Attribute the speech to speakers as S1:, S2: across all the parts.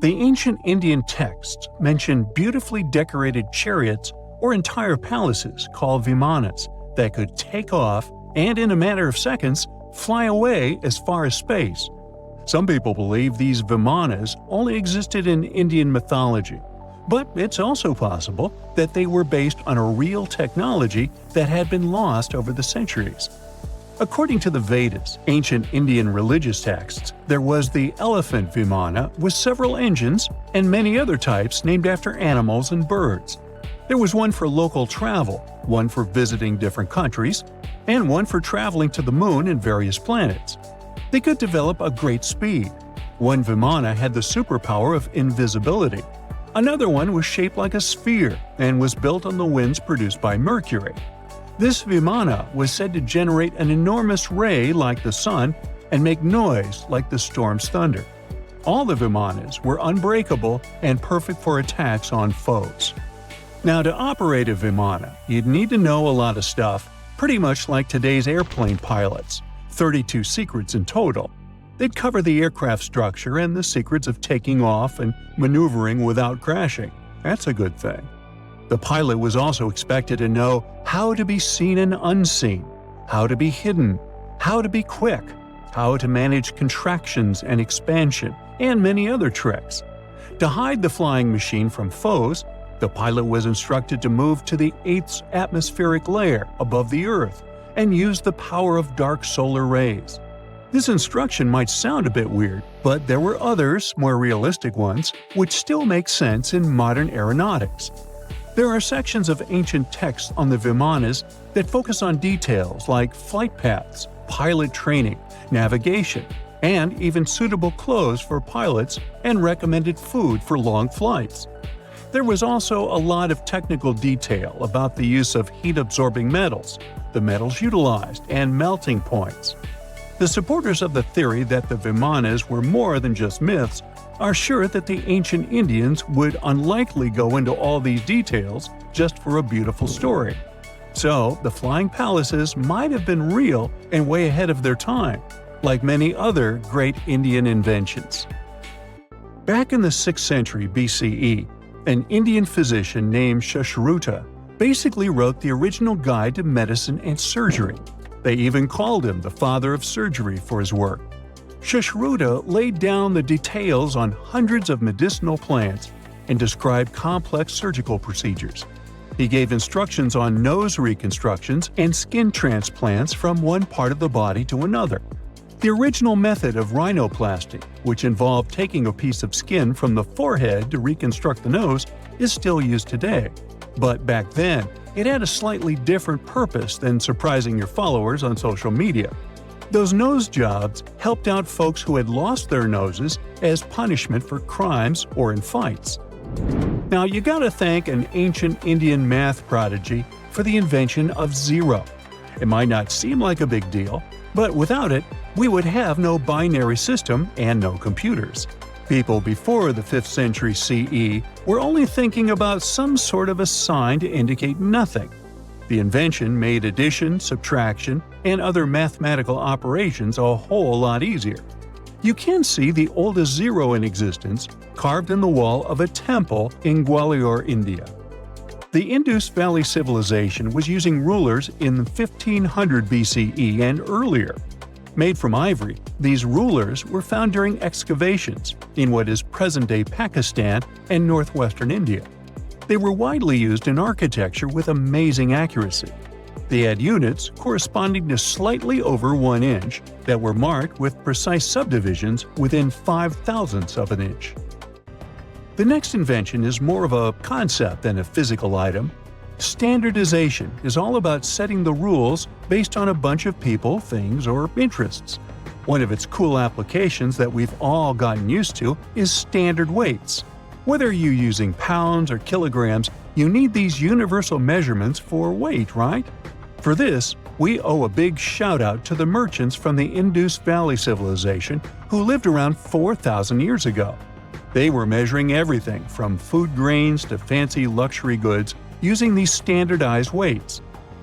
S1: The ancient Indian texts mention beautifully decorated chariots or entire palaces called vimanas that could take off and, in a matter of seconds, fly away as far as space. Some people believe these vimanas only existed in Indian mythology, but it's also possible that they were based on a real technology that had been lost over the centuries. According to the Vedas, ancient Indian religious texts, there was the elephant vimana with several engines and many other types named after animals and birds. There was one for local travel, one for visiting different countries, and one for traveling to the moon and various planets. They could develop a great speed. One vimana had the superpower of invisibility. Another one was shaped like a sphere and was built on the winds produced by Mercury. This vimana was said to generate an enormous ray like the sun and make noise like the storm's thunder. All the vimanas were unbreakable and perfect for attacks on foes. Now, to operate a vimana, you'd need to know a lot of stuff, pretty much like today's airplane pilots, 32 secrets in total. They'd cover the aircraft structure and the secrets of taking off and maneuvering without crashing. That's a good thing. The pilot was also expected to know how to be seen and unseen, how to be hidden, how to be quick, how to manage contractions and expansion, and many other tricks. To hide the flying machine from foes, the pilot was instructed to move to the 8th atmospheric layer above the Earth and use the power of dark solar rays. This instruction might sound a bit weird, but there were others, more realistic ones, which still make sense in modern aeronautics. There are sections of ancient texts on the vimanas that focus on details like flight paths, pilot training, navigation, and even suitable clothes for pilots and recommended food for long flights. There was also a lot of technical detail about the use of heat-absorbing metals, the metals utilized, and melting points. The supporters of the theory that the vimanas were more than just myths are sure that the ancient Indians would unlikely go into all these details just for a beautiful story. So, the flying palaces might have been real and way ahead of their time, like many other great Indian inventions. Back in the 6th century BCE, an Indian physician named Sushruta basically wrote the original guide to medicine and surgery. They even called him the father of surgery for his work. Sushruta laid down the details on hundreds of medicinal plants and described complex surgical procedures. He gave instructions on nose reconstructions and skin transplants from one part of the body to another. The original method of rhinoplasty, which involved taking a piece of skin from the forehead to reconstruct the nose, is still used today. But back then, it had a slightly different purpose than surprising your followers on social media. Those nose jobs helped out folks who had lost their noses as punishment for crimes or in fights. Now, you gotta thank an ancient Indian math prodigy for the invention of zero. It might not seem like a big deal, but without it, we would have no binary system and no computers. People before the 5th century CE were only thinking about some sort of a sign to indicate nothing. The invention made addition, subtraction, and other mathematical operations a whole lot easier. You can see the oldest zero in existence carved in the wall of a temple in Gwalior, India. The Indus Valley Civilization was using rulers in 1500 BCE and earlier. Made from ivory, these rulers were found during excavations in what is present-day Pakistan and northwestern India. They were widely used in architecture with amazing accuracy. They had units corresponding to slightly over 1 inch that were marked with precise subdivisions within 5/1000ths of an inch. The next invention is more of a concept than a physical item. Standardization is all about setting the rules based on a bunch of people, things, or interests. One of its cool applications that we've all gotten used to is standard weights. Whether you're using pounds or kilograms, you need these universal measurements for weight, right? For this, we owe a big shout-out to the merchants from the Indus Valley Civilization who lived around 4,000 years ago. They were measuring everything from food grains to fancy luxury goods using these standardized weights.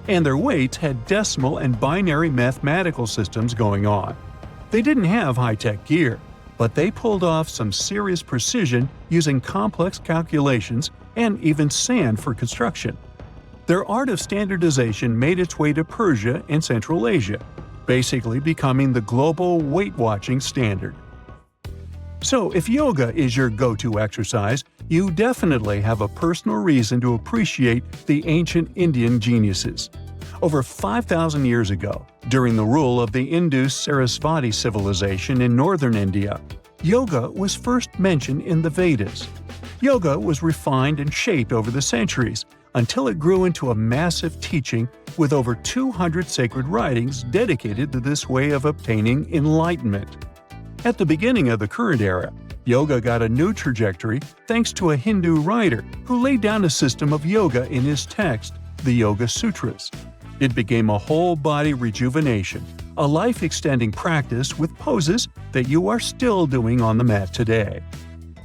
S1: And their weights had decimal and binary mathematical systems going on. They didn't have high-tech gear. but they pulled off some serious precision using complex calculations and even sand for construction. Their art of standardization made its way to Persia and Central Asia, basically becoming the global weight-watching standard. So, if yoga is your go-to exercise, you definitely have a personal reason to appreciate the ancient Indian geniuses. Over 5,000 years ago, during the rule of the Indus Sarasvati civilization in northern India, yoga was first mentioned in the Vedas. Yoga was refined and shaped over the centuries until it grew into a massive teaching with over 200 sacred writings dedicated to this way of obtaining enlightenment. At the beginning of the current era, yoga got a new trajectory thanks to a Hindu writer who laid down a system of yoga in his text, the Yoga Sutras. It became a whole-body rejuvenation, a life-extending practice with poses that you are still doing on the mat today.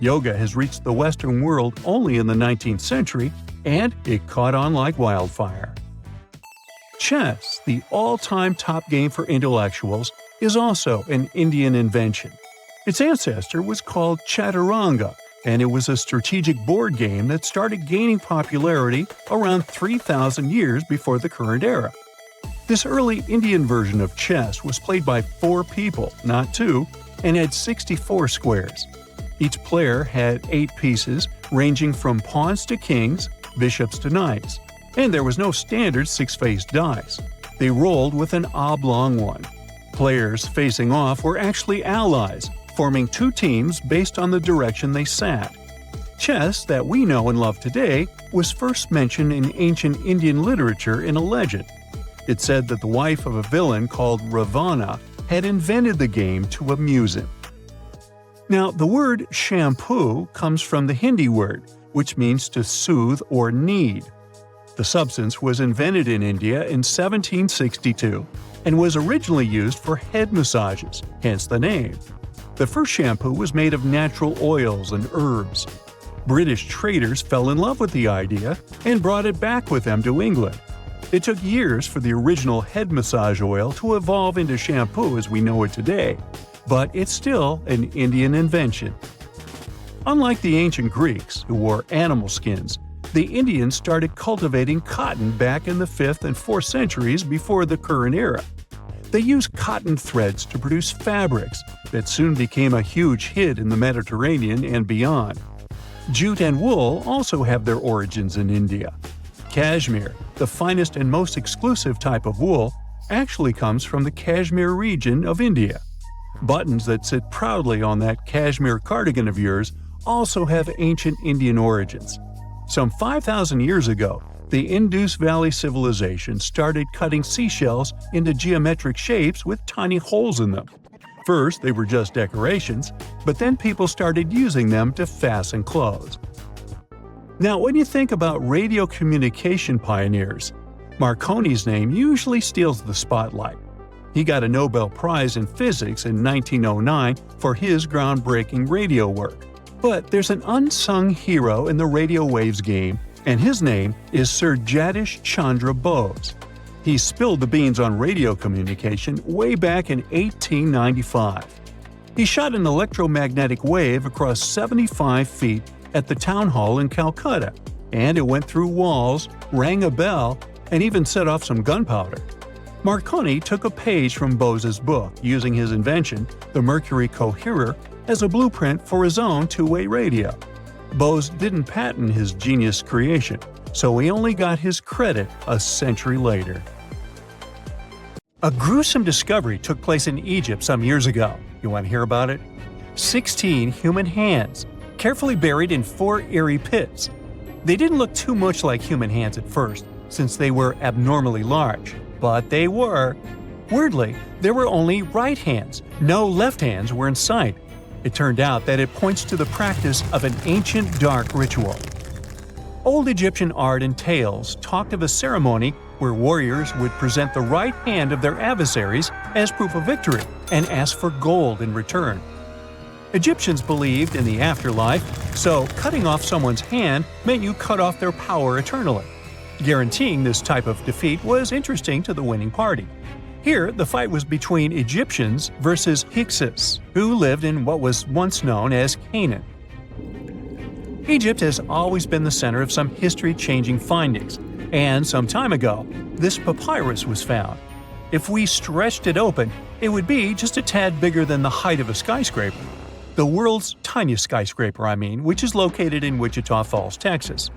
S1: Yoga has reached the Western world only in the 19th century, and it caught on like wildfire. Chess, the all-time top game for intellectuals, is also an Indian invention. Its ancestor was called Chaturanga, and it was a strategic board game that started gaining popularity around 3,000 years before the current era. This early Indian version of chess was played by 4 people, not 2, and had 64 squares. Each player had 8 pieces, ranging from pawns to kings, bishops to knights, and there was no standard 6-faced dice. They rolled with an oblong one. Players facing off were actually allies, forming 2 teams based on the direction they sat. Chess, that we know and love today, was first mentioned in ancient Indian literature in a legend. It said that the wife of a villain called Ravana had invented the game to amuse him. Now, the word shampoo comes from the Hindi word, which means to soothe or knead. The substance was invented in India in 1762 and was originally used for head massages, hence the name. The first shampoo was made of natural oils and herbs. British traders fell in love with the idea and brought it back with them to England. It took years for the original head massage oil to evolve into shampoo as we know it today, but it's still an Indian invention. Unlike the ancient Greeks, who wore animal skins, the Indians started cultivating cotton back in the 5th and 4th centuries before the current era. They used cotton threads to produce fabrics that soon became a huge hit in the Mediterranean and beyond. Jute and wool also have their origins in India. Cashmere, the finest and most exclusive type of wool, actually comes from the Kashmir region of India. Buttons that sit proudly on that cashmere cardigan of yours also have ancient Indian origins. Some 5,000 years ago, the Indus Valley civilization started cutting seashells into geometric shapes with tiny holes in them. First, they were just decorations, but then people started using them to fasten clothes. Now, when you think about radio communication pioneers, Marconi's name usually steals the spotlight. He got a Nobel Prize in Physics in 1909 for his groundbreaking radio work. But there's an unsung hero in the radio waves game, and his name is Sir Jagdish Chandra Bose. He spilled the beans on radio communication way back in 1895. He shot an electromagnetic wave across 75 feet at the town hall in Calcutta, and it went through walls, rang a bell, and even set off some gunpowder. Marconi took a page from Bose's book, using his invention, the Mercury Coherer, as a blueprint for his own two-way radio. Bose didn't patent his genius creation, so he only got his credit a century later. A gruesome discovery took place in Egypt some years ago. You want to hear about it? 16 human hands, carefully buried in 4 eerie pits. They didn't look too much like human hands at first, since they were abnormally large, but they were. Weirdly, there were only right hands, no left hands were in sight. It turned out that it points to the practice of an ancient dark ritual. Old Egyptian art and tales talked of a ceremony where warriors would present the right hand of their adversaries as proof of victory and ask for gold in return. Egyptians believed in the afterlife, so cutting off someone's hand meant you cut off their power eternally. Guaranteeing this type of defeat was interesting to the winning party. Here, the fight was between Egyptians versus Hyksos, who lived in what was once known as Canaan. Egypt has always been the center of some history-changing findings, and some time ago, this papyrus was found. If we stretched it open, it would be just a tad bigger than the height of a skyscraper. The world's tiniest skyscraper, which is located in Wichita Falls, Texas.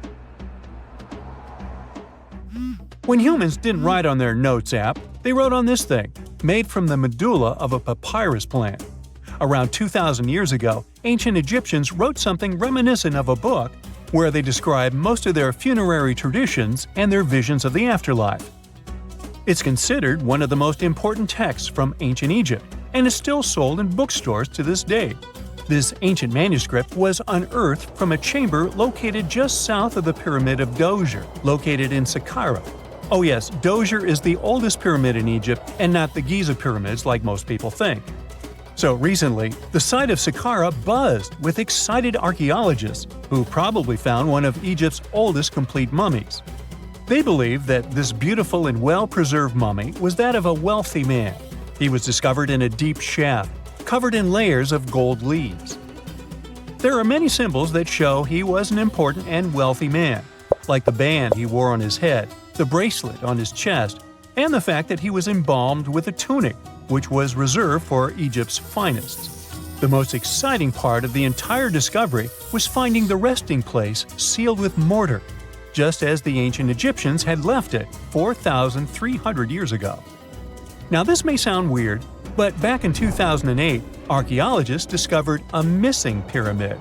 S1: When humans didn't write on their notes app, they wrote on this thing, made from the medulla of a papyrus plant. Around 2,000 years ago, ancient Egyptians wrote something reminiscent of a book where they describe most of their funerary traditions and their visions of the afterlife. It's considered one of the most important texts from ancient Egypt and is still sold in bookstores to this day. This ancient manuscript was unearthed from a chamber located just south of the Pyramid of Djoser, located in Saqqara. Oh yes, Djoser is the oldest pyramid in Egypt and not the Giza pyramids like most people think. So recently, the site of Saqqara buzzed with excited archaeologists who probably found one of Egypt's oldest complete mummies. They believe that this beautiful and well-preserved mummy was that of a wealthy man. He was discovered in a deep shaft, covered in layers of gold leaves. There are many symbols that show he was an important and wealthy man, like the band he wore on his head, the bracelet on his chest, and the fact that he was embalmed with a tunic, which was reserved for Egypt's finest. The most exciting part of the entire discovery was finding the resting place sealed with mortar, just as the ancient Egyptians had left it 4,300 years ago. Now this may sound weird, but back in 2008, archaeologists discovered a missing pyramid.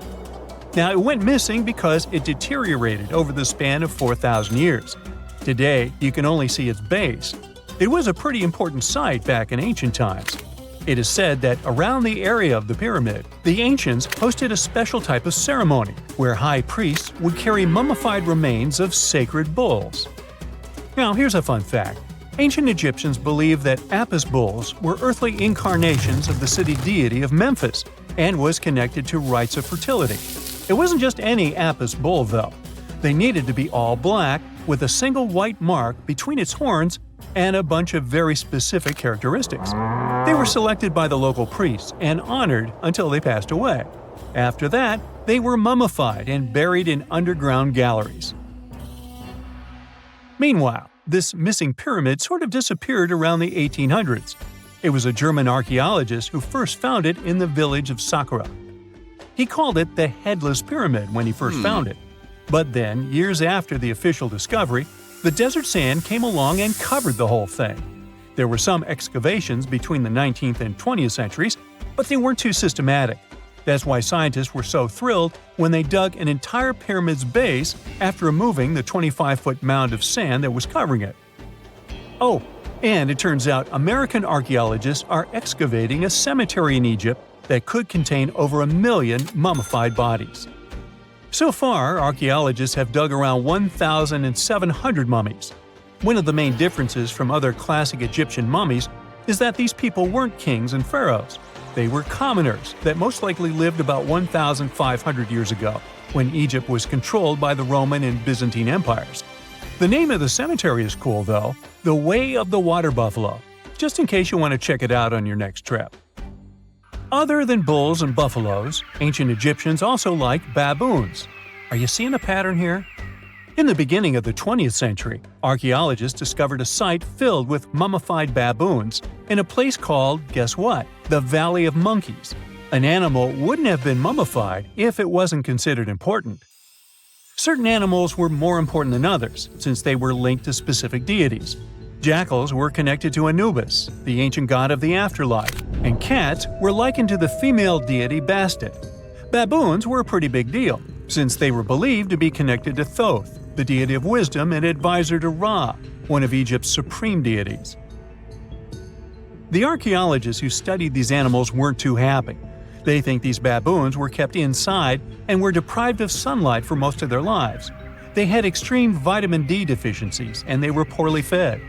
S1: Now it went missing because it deteriorated over the span of 4,000 years. Today, you can only see its base. It was a pretty important site back in ancient times. It is said that around the area of the pyramid, the ancients hosted a special type of ceremony where high priests would carry mummified remains of sacred bulls. Now here's a fun fact. Ancient Egyptians believed that Apis bulls were earthly incarnations of the city deity of Memphis and was connected to rites of fertility. It wasn't just any Apis bull, though. They needed to be all black, with a single white mark between its horns and a bunch of very specific characteristics. They were selected by the local priests and honored until they passed away. After that, they were mummified and buried in underground galleries. Meanwhile, this missing pyramid sort of disappeared around the 1800s. It was a German archaeologist who first found it in the village of Saqqara. He called it the Headless Pyramid when he first found it. But then, years after the official discovery, the desert sand came along and covered the whole thing. There were some excavations between the 19th and 20th centuries, but they weren't too systematic. That's why scientists were so thrilled when they dug an entire pyramid's base after removing the 25-foot mound of sand that was covering it. Oh, and it turns out American archaeologists are excavating a cemetery in Egypt that could contain over 1 million mummified bodies. So far, archaeologists have dug around 1,700 mummies. One of the main differences from other classic Egyptian mummies is that these people weren't kings and pharaohs. They were commoners that most likely lived about 1,500 years ago, when Egypt was controlled by the Roman and Byzantine empires. The name of the cemetery is cool, though, the Way of the Water Buffalo, just in case you want to check it out on your next trip. Other than bulls and buffaloes, ancient Egyptians also liked baboons. Are you seeing a pattern here? In the beginning of the 20th century, archaeologists discovered a site filled with mummified baboons in a place called, guess what? The Valley of Monkeys. An animal wouldn't have been mummified if it wasn't considered important. Certain animals were more important than others, since they were linked to specific deities. Jackals were connected to Anubis, the ancient god of the afterlife, and cats were likened to the female deity Bastet. Baboons were a pretty big deal, since they were believed to be connected to Thoth, the deity of wisdom and advisor to Ra, one of Egypt's supreme deities. The archaeologists who studied these animals weren't too happy. They think these baboons were kept inside and were deprived of sunlight for most of their lives. They had extreme vitamin D deficiencies and they were poorly fed.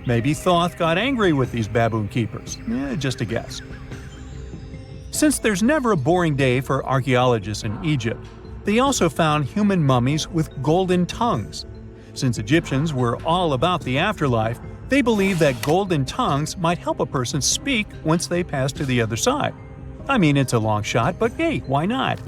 S1: Maybe Thoth got angry with these baboon keepers. Just a guess. Since there's never a boring day for archaeologists in Egypt, they also found human mummies with golden tongues. Since Egyptians were all about the afterlife, They believe that golden tongues might help a person speak once they pass to the other side. I mean, it's a long shot, but hey, why not?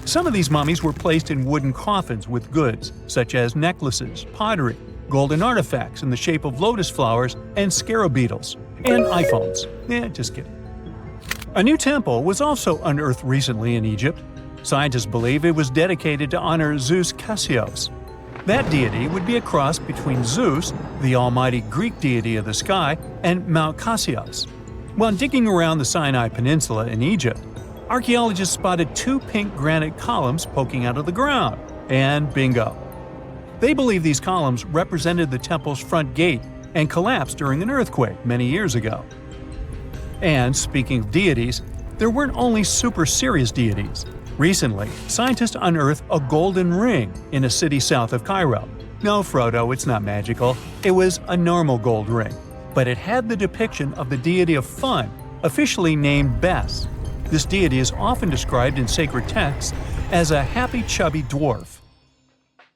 S1: Some of these mummies were placed in wooden coffins with goods, such as necklaces, pottery, golden artifacts in the shape of lotus flowers and scarab beetles, and iPhones. Just kidding. A new temple was also unearthed recently in Egypt. Scientists believe it was dedicated to honor Zeus Cassius. That deity would be a cross between Zeus, the almighty Greek deity of the sky, and Mount Cassius. While digging around the Sinai Peninsula in Egypt, archaeologists spotted 2 pink granite columns poking out of the ground, and bingo. They believe these columns represented the temple's front gate and collapsed during an earthquake many years ago. And speaking of deities, there weren't only super serious deities. Recently, scientists unearthed a golden ring in a city south of Cairo. No, Frodo, it's not magical. It was a normal gold ring, but it had the depiction of the deity of fun, officially named Bes. This deity is often described in sacred texts as a happy chubby dwarf.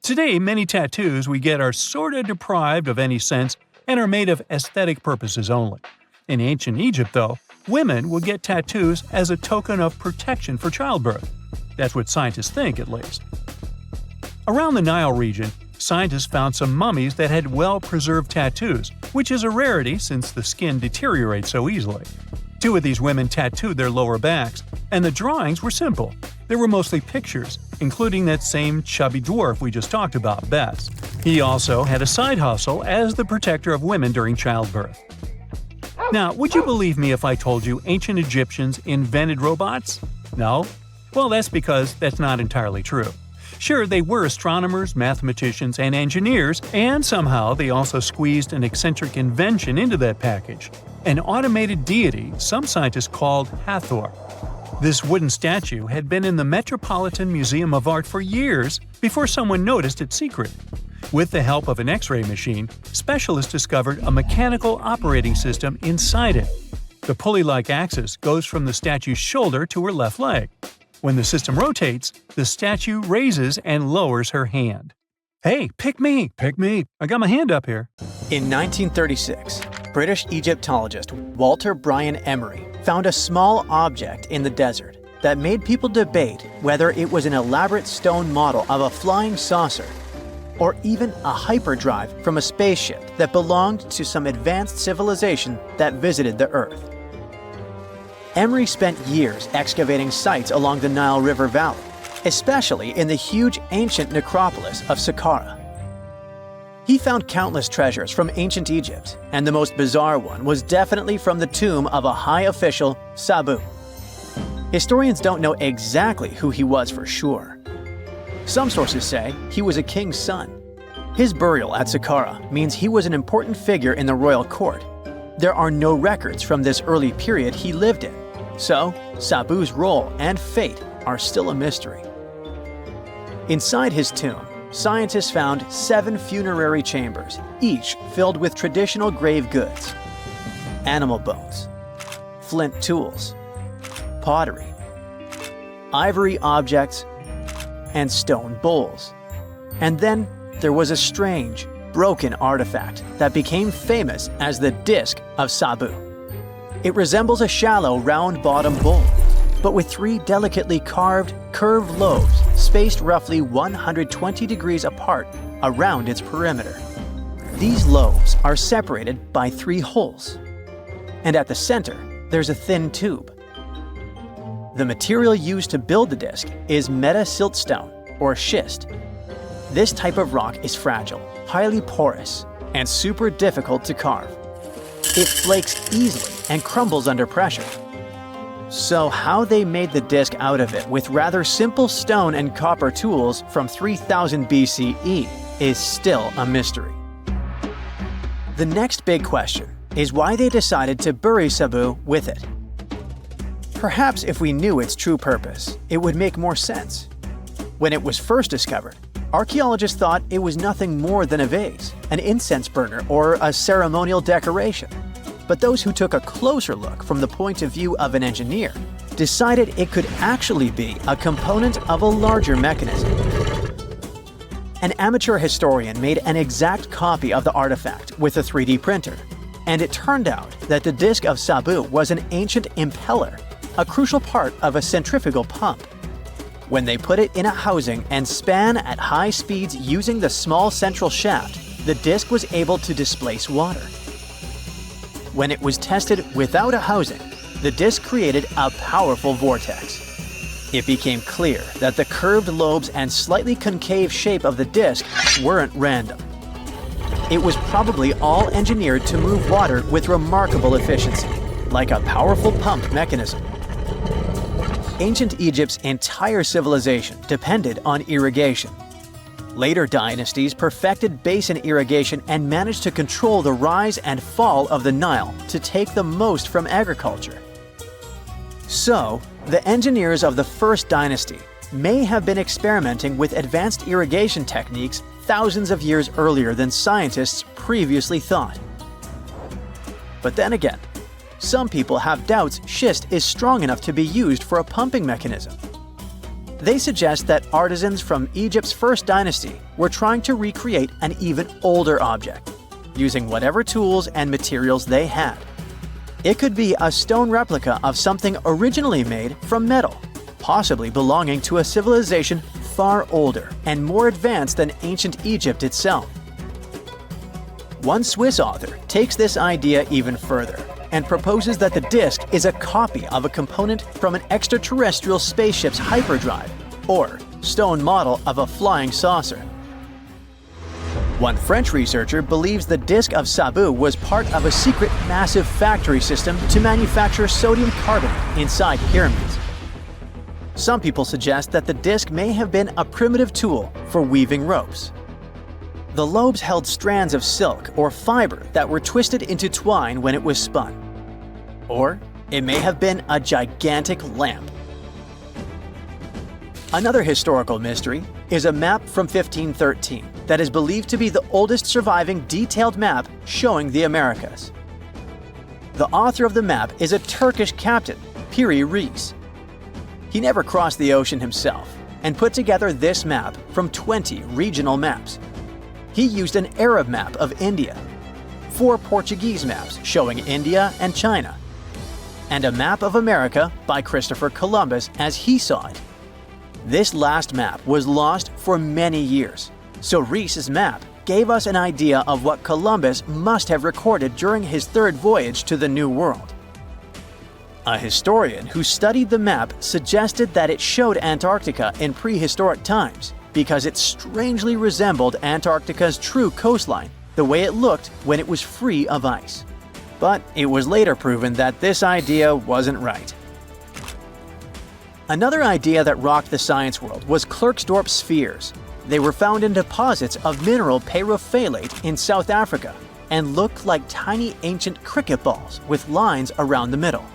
S1: Today, many tattoos we get are sorta deprived of any sense and are made of aesthetic purposes only. In ancient Egypt, though, women would get tattoos as a token of protection for childbirth. That's what scientists think, at least. Around the Nile region, scientists found some mummies that had well-preserved tattoos, which is a rarity since the skin deteriorates so easily. 2 of these women tattooed their lower backs, and the drawings were simple. They were mostly pictures, including that same chubby dwarf we just talked about, Bes. He also had a side hustle as the protector of women during childbirth. Now, would you believe me if I told you ancient Egyptians invented robots? No? Well, that's because that's not entirely true. Sure, they were astronomers, mathematicians, and engineers, and somehow they also squeezed an eccentric invention into that package – an automated deity some scientists called Hathor. This wooden statue had been in the Metropolitan Museum of Art for years before someone noticed its secret. With the help of an X-ray machine, specialists discovered a mechanical operating system inside it. The pulley-like axis goes from the statue's shoulder to her left leg. When the system rotates, the statue raises and lowers her hand. Hey, pick me! Pick me! I got my hand up here.
S2: In 1936, British Egyptologist Walter Bryan Emery found a small object in the desert that made people debate whether it was an elaborate stone model of a flying saucer or even a hyperdrive from a spaceship that belonged to some advanced civilization that visited the Earth. Emery spent years excavating sites along the Nile River Valley, especially in the huge ancient necropolis of Saqqara. He found countless treasures from ancient Egypt, and the most bizarre one was definitely from the tomb of a high official, Sabu. Historians don't know exactly who he was for sure. Some sources say he was a king's son. His burial at Saqqara means he was an important figure in the royal court. There are no records from this early period he lived in, so Sabu's role and fate are still a mystery. Inside his tomb, scientists found 7 funerary chambers, each filled with traditional grave goods: animal bones, flint tools, pottery, ivory objects, and stone bowls. And then there was a strange, broken artifact that became famous as the Disc of Sabu. It resembles a shallow, round-bottomed bowl, but with 3 delicately carved, curved lobes spaced roughly 120 degrees apart around its perimeter. These lobes are separated by 3 holes, and at the center, there's a thin tube. The material used to build the disc is meta-siltstone, or schist. This type of rock is fragile, highly porous, and super difficult to carve. It flakes easily and crumbles under pressure. So how they made the disc out of it with rather simple stone and copper tools from 3000 BCE is still a mystery. The next big question is why they decided to bury Sabu with it. Perhaps if we knew its true purpose, it would make more sense. When it was first discovered, archaeologists thought it was nothing more than a vase, an incense burner, or a ceremonial decoration. But those who took a closer look from the point of view of an engineer decided it could actually be a component of a larger mechanism. An amateur historian made an exact copy of the artifact with a 3D printer, and it turned out that the disc of Sabu was an ancient impeller, a crucial part of a centrifugal pump. When they put it in a housing and span at high speeds using the small central shaft, the disc was able to displace water. When it was tested without a housing, the disc created a powerful vortex. It became clear that the curved lobes and slightly concave shape of the disc weren't random. It was probably all engineered to move water with remarkable efficiency, like a powerful pump mechanism. Ancient Egypt's entire civilization depended on irrigation. Later dynasties perfected basin irrigation and managed to control the rise and fall of the Nile to take the most from agriculture. So, the engineers of the first dynasty may have been experimenting with advanced irrigation techniques thousands of years earlier than scientists previously thought. But then again, some people have doubts schist is strong enough to be used for a pumping mechanism. They suggest that artisans from Egypt's first dynasty were trying to recreate an even older object, using whatever tools and materials they had. It could be a stone replica of something originally made from metal, possibly belonging to a civilization far older and more advanced than ancient Egypt itself. One Swiss author takes this idea even further and proposes that the disc is a copy of a component from an extraterrestrial spaceship's hyperdrive, or stone model of a flying saucer. One French researcher believes the disc of Sabu was part of a secret massive factory system to manufacture sodium carbonate inside pyramids. Some people suggest that the disc may have been a primitive tool for weaving ropes. The lobes held strands of silk or fiber that were twisted into twine when it was spun. Or it may have been a gigantic lamp. Another historical mystery is a map from 1513 that is believed to be the oldest surviving detailed map showing the Americas. The author of the map is a Turkish captain, Piri Reis. He never crossed the ocean himself and put together this map from 20 regional maps. He used an Arab map of India, 4 Portuguese maps showing India and China, and a map of America by Christopher Columbus as he saw it. This last map was lost for many years, so Reis's map gave us an idea of what Columbus must have recorded during his third voyage to the New World. A historian who studied the map suggested that it showed Antarctica in prehistoric times because it strangely resembled Antarctica's true coastline, the way it looked when it was free of ice. But it was later proven that this idea wasn't right. Another idea that rocked the science world was Klerksdorp spheres. They were found in deposits of mineral pyrophyllite in South Africa and looked like tiny ancient cricket balls with lines around the middle.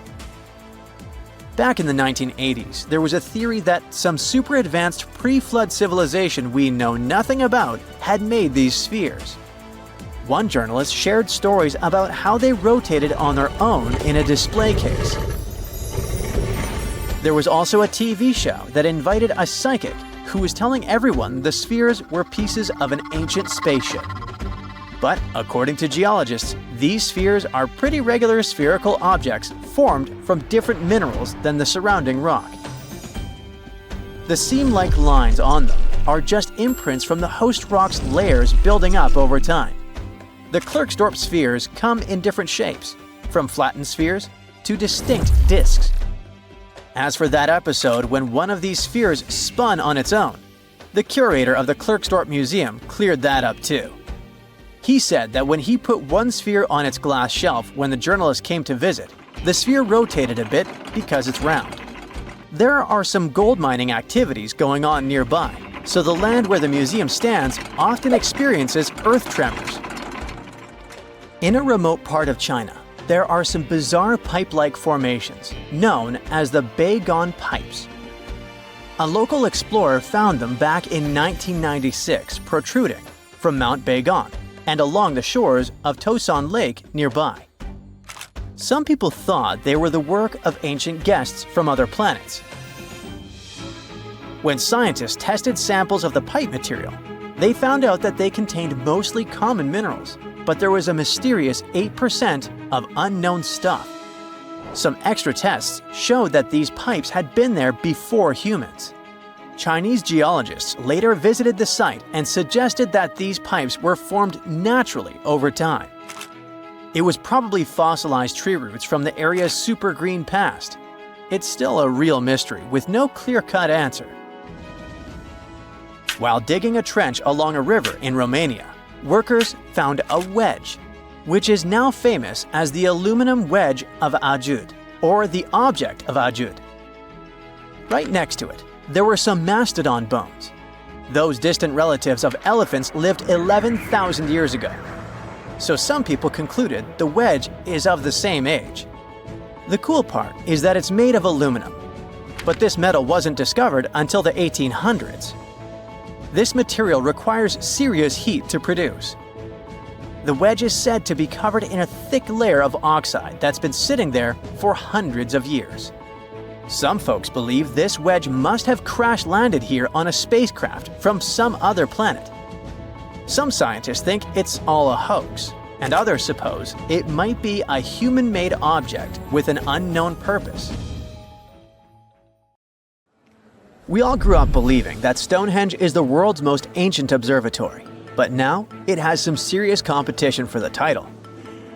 S2: Back in the 1980s, there was a theory that some super advanced pre-flood civilization we know nothing about had made these spheres. One journalist shared stories about how they rotated on their own in a display case. There was also a TV show that invited a psychic who was telling everyone the spheres were pieces of an ancient spaceship. But according to geologists, these spheres are pretty regular spherical objects formed from different minerals than the surrounding rock. The seam-like lines on them are just imprints from the host rock's layers building up over time. The Klerksdorp spheres come in different shapes, from flattened spheres to distinct discs. As for that episode when one of these spheres spun on its own, the curator of the Klerksdorp Museum cleared that up too. He said that when he put one sphere on its glass shelf when the journalist came to visit, the sphere rotated a bit because it's round. There are some gold mining activities going on nearby, so the land where the museum stands often experiences earth tremors. In a remote part of China, there are some bizarre pipe-like formations known as the Beigon Pipes. A local explorer found them back in 1996 protruding from Mount Beigon and along the shores of Tosan Lake nearby. Some people thought they were the work of ancient guests from other planets. When scientists tested samples of the pipe material, They found out that they contained mostly common minerals, but there was a mysterious 8% of unknown stuff. Some extra tests showed that these pipes had been there before humans. Chinese geologists later visited the site and suggested that these pipes were formed naturally over time. It was probably fossilized tree roots from the area's super green past. It's still a real mystery with no clear-cut answer. While digging a trench along a river in Romania, workers found a wedge, which is now famous as the aluminum wedge of Ajud, or the object of Ajud. Right next to it, there were some mastodon bones. Those distant relatives of elephants lived 11,000 years ago. So some people concluded the wedge is of the same age. The cool part is that it's made of aluminum, but this metal wasn't discovered until the 1800s. This material requires serious heat to produce. The wedge is said to be covered in a thick layer of oxide that's been sitting there for hundreds of years. Some folks believe this wedge must have crash-landed here on a spacecraft from some other planet. Some scientists think it's all a hoax, and others suppose it might be a human-made object with an unknown purpose. We all grew up believing that Stonehenge is the world's most ancient observatory, but now it has some serious competition for the title.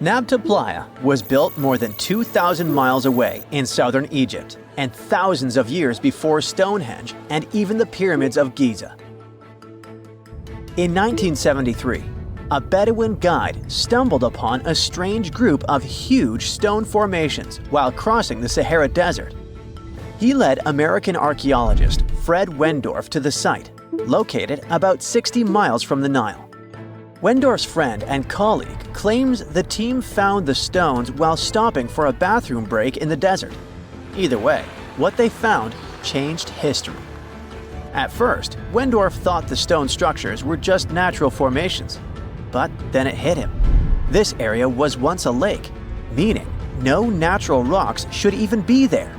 S2: Nabta Playa was built more than 2,000 miles away in southern Egypt and thousands of years before Stonehenge and even the pyramids of Giza. In 1973, a Bedouin guide stumbled upon a strange group of huge stone formations while crossing the Sahara Desert. He led American archaeologist Fred Wendorf to the site, located about 60 miles from the Nile. Wendorf's friend and colleague claims the team found the stones while stopping for a bathroom break in the desert. Either way, what they found changed history. At first, Wendorf thought the stone structures were just natural formations, but then it hit him. This area was once a lake, meaning no natural rocks should even be there.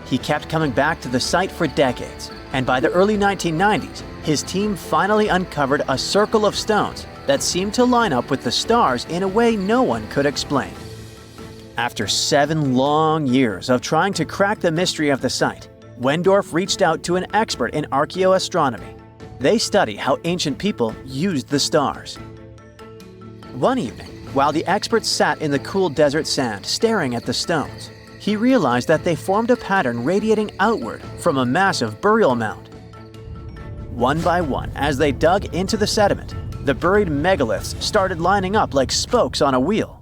S2: He kept coming back to the site for decades, and by the early 1990s, his team finally uncovered a circle of stones that seemed to line up with the stars in a way no one could explain. After 7 long years of trying to crack the mystery of the site, Wendorf reached out to an expert in archaeoastronomy. They study how ancient people used the stars. One evening, while the expert sat in the cool desert sand staring at the stones, he realized that they formed a pattern radiating outward from a massive burial mound. One by one, as they dug into the sediment, the buried megaliths started lining up like spokes on a wheel.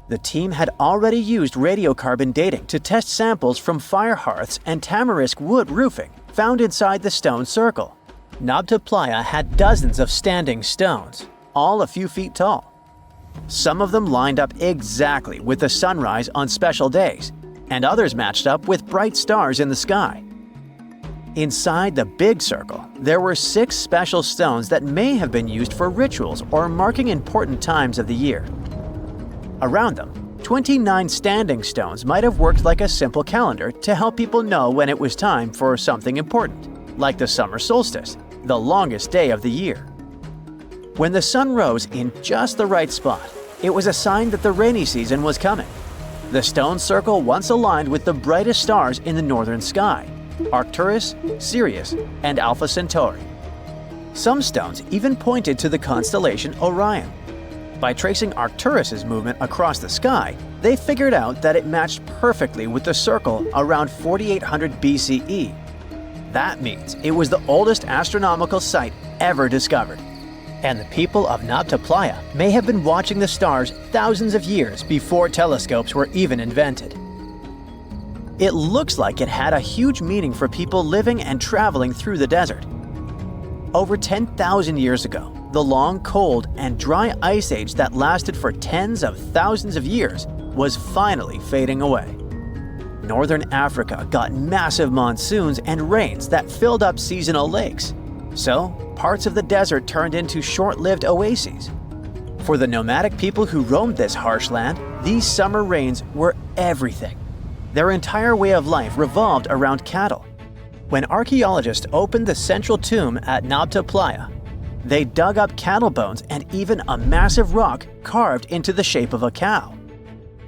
S2: The team had already used radiocarbon dating to test samples from fire hearths and tamarisk wood roofing found inside the stone circle. Nabta Playa had dozens of standing stones, all a few feet tall. Some of them lined up exactly with the sunrise on special days, and others matched up with bright stars in the sky. Inside the big circle, there were 6 special stones that may have been used for rituals or marking important times of the year. Around them, 29 standing stones might have worked like a simple calendar to help people know when it was time for something important, like the summer solstice, the longest day of the year. When the sun rose in just the right spot, it was a sign that the rainy season was coming. The stone circle once aligned with the brightest stars in the northern sky: Arcturus, Sirius, and Alpha Centauri. Some stones even pointed to the constellation Orion. By tracing Arcturus's movement across the sky, they figured out that it matched perfectly with the circle around 4800 BCE. That means it was the oldest astronomical site ever discovered. And the people of Nabta Playa may have been watching the stars thousands of years before telescopes were even invented. It looks like it had a huge meaning for people living and traveling through the desert. Over 10,000 years ago, the long, cold, and dry ice age that lasted for tens of thousands of years was finally fading away. Northern Africa got massive monsoons and rains that filled up seasonal lakes. So, parts of the desert turned into short-lived oases. For the nomadic people who roamed this harsh land, these summer rains were everything. Their entire way of life revolved around cattle. When archaeologists opened the central tomb at Nabta Playa, They dug up cattle bones and even a massive rock carved into the shape of a cow.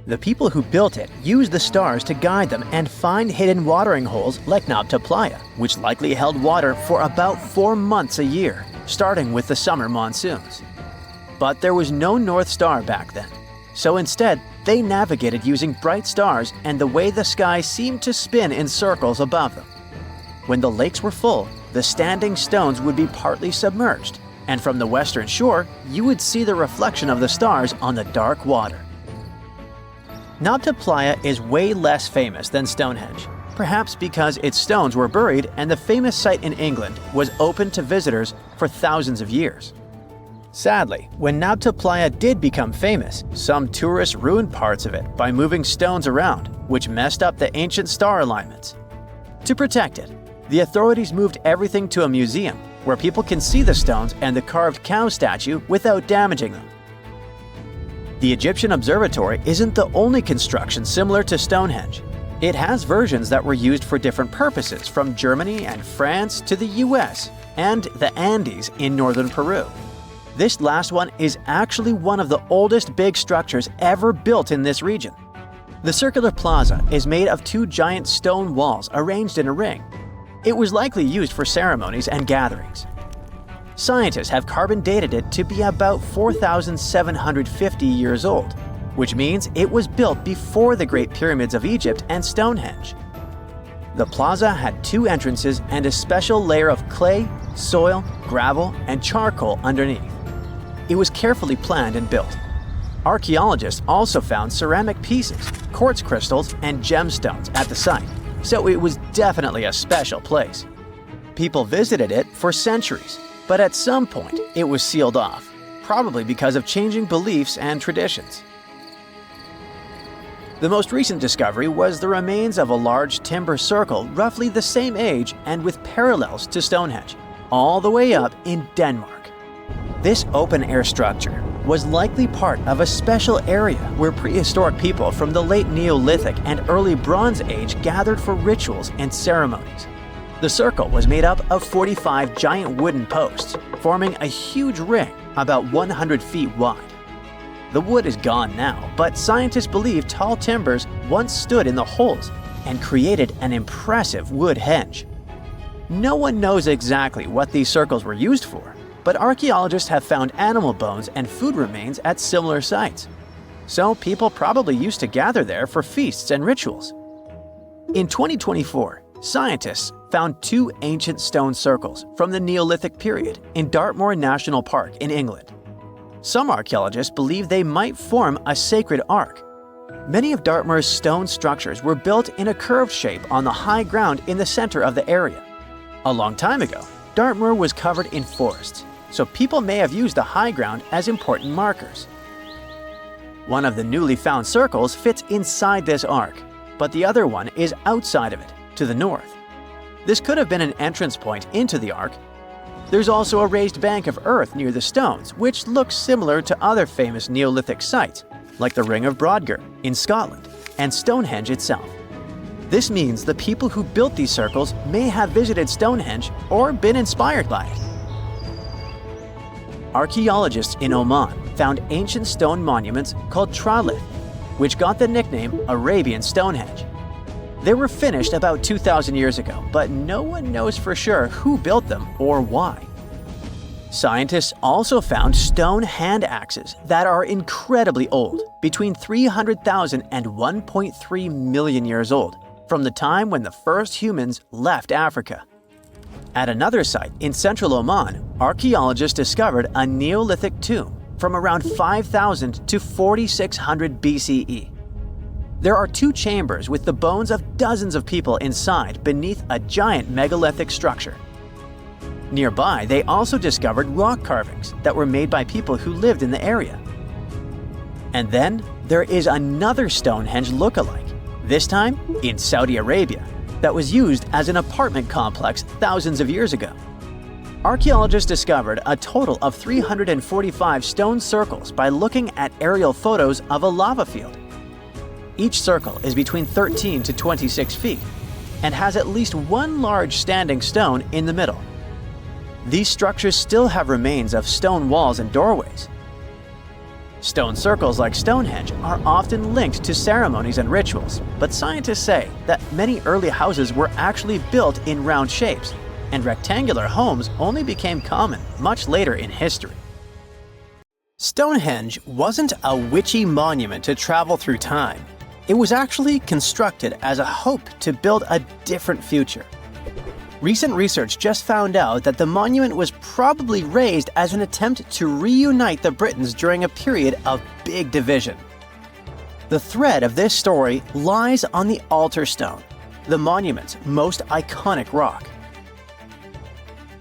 S2: The people who built it used the stars to guide them and find hidden watering holes like Nabta Playa, which likely held water for about 4 months a year, starting with the summer monsoons. But there was no North Star back then, so instead they navigated using bright stars and the way the sky seemed to spin in circles above them. When the lakes were full, the standing stones would be partly submerged, and from the western shore, you would see the reflection of the stars on the dark water. Nabta Playa is way less famous than Stonehenge, perhaps because its stones were buried and the famous site in England was open to visitors for thousands of years. Sadly, when Nabta Playa did become famous, some tourists ruined parts of it by moving stones around, which messed up the ancient star alignments. To protect it, the authorities moved everything to a museum where people can see the stones and the carved cow statue without damaging them. The Egyptian Observatory isn't the only construction similar to Stonehenge. It has versions that were used for different purposes, from Germany and France to the US and the Andes in northern Peru. This last one is actually one of the oldest big structures ever built in this region. The circular plaza is made of 2 giant stone walls arranged in a ring. It was likely used for ceremonies and gatherings. Scientists have carbon dated it to be about 4,750 years old, which means it was built before the Great Pyramids of Egypt and Stonehenge. The plaza had 2 entrances and a special layer of clay, soil, gravel, and charcoal underneath. It was carefully planned and built. Archaeologists also found ceramic pieces, quartz crystals, and gemstones at the site, so it was definitely a special place. People visited it for centuries, but at some point it was sealed off, probably because of changing beliefs and traditions. The most recent discovery was the remains of a large timber circle roughly the same age and with parallels to Stonehenge, all the way up in Denmark. This open-air structure was likely part of a special area where prehistoric people from the late Neolithic and early Bronze Age gathered for rituals and ceremonies. The circle was made up of 45 giant wooden posts, forming a huge ring about 100 feet wide. The wood is gone now, but scientists believe tall timbers once stood in the holes and created an impressive wood henge. No one knows exactly what these circles were used for, but archaeologists have found animal bones and food remains at similar sites. So people probably used to gather there for feasts and rituals. In 2024, scientists found 2 ancient stone circles from the Neolithic period in Dartmoor National Park in England. Some archaeologists believe they might form a sacred ark. Many of Dartmoor's stone structures were built in a curved shape on the high ground in the center of the area. A long time ago, Dartmoor was covered in forests, so people may have used the high ground as important markers. One of the newly found circles fits inside this ark, but the other one is outside of it, to the north. This could have been an entrance point into the ark. There's also a raised bank of earth near the stones, which looks similar to other famous Neolithic sites, like the Ring of Brodgar in Scotland and Stonehenge itself. This means the people who built these circles may have visited Stonehenge or been inspired by it. Archaeologists in Oman found ancient stone monuments called tralith, which got the nickname Arabian Stonehenge. They were finished about 2,000 years ago, but no one knows for sure who built them or why. Scientists also found stone hand axes that are incredibly old, between 300,000 and 1.3 million years old, from the time when the first humans left Africa. At another site in central Oman, archaeologists discovered a Neolithic tomb from around 5,000 to 4,600 BCE. There are 2 chambers with the bones of dozens of people inside beneath a giant megalithic structure. Nearby, they also discovered rock carvings that were made by people who lived in the area. And then there is another Stonehenge look-alike, this time in Saudi Arabia, that was used as an apartment complex thousands of years ago. Archaeologists discovered a total of 345 stone circles by looking at aerial photos of a lava field. Each circle is between 13 to 26 feet and has at least one large standing stone in the middle. these structures still have remains of stone walls and doorways. Stone circles like Stonehenge are often linked to ceremonies and rituals, but scientists say that many early houses were actually built in round shapes, and rectangular homes only became common much later in history. Stonehenge wasn't a witchy monument to travel through time. It was actually constructed as a hope to build a different future. Recent research just found out that the monument was probably raised as an attempt to reunite the Britons during a period of big division. The thread of this story lies on the altar stone, the monument's most iconic rock.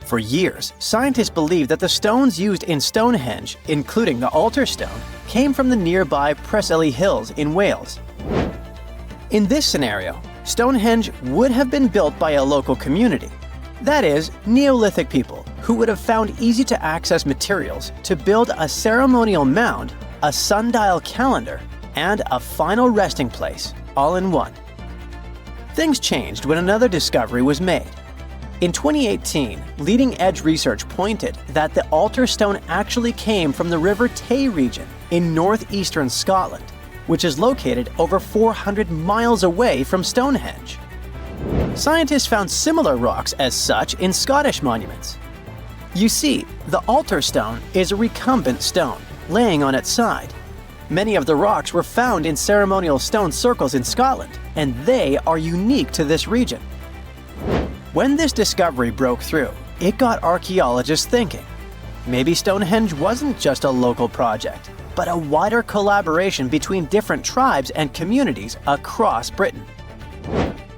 S2: For years, scientists believed that the stones used in Stonehenge, including the altar stone, came from the nearby Preseli Hills in Wales. In this scenario, Stonehenge would have been built by a local community, that is, Neolithic people who would have found easy-to-access materials to build a ceremonial mound, a sundial calendar, and a final resting place, all in one. Things changed when another discovery was made. In 2018, leading-edge research pointed that the altar stone actually came from the River Tay region in northeastern Scotland, which is located over 400 miles away from Stonehenge. Scientists found similar rocks as such in Scottish monuments. You see, the altar stone is a recumbent stone, laying on its side. Many of the rocks were found in ceremonial stone circles in Scotland, and they are unique to this region. When this discovery broke through, it got archaeologists thinking. Maybe Stonehenge wasn't just a local project, but a wider collaboration between different tribes and communities across Britain.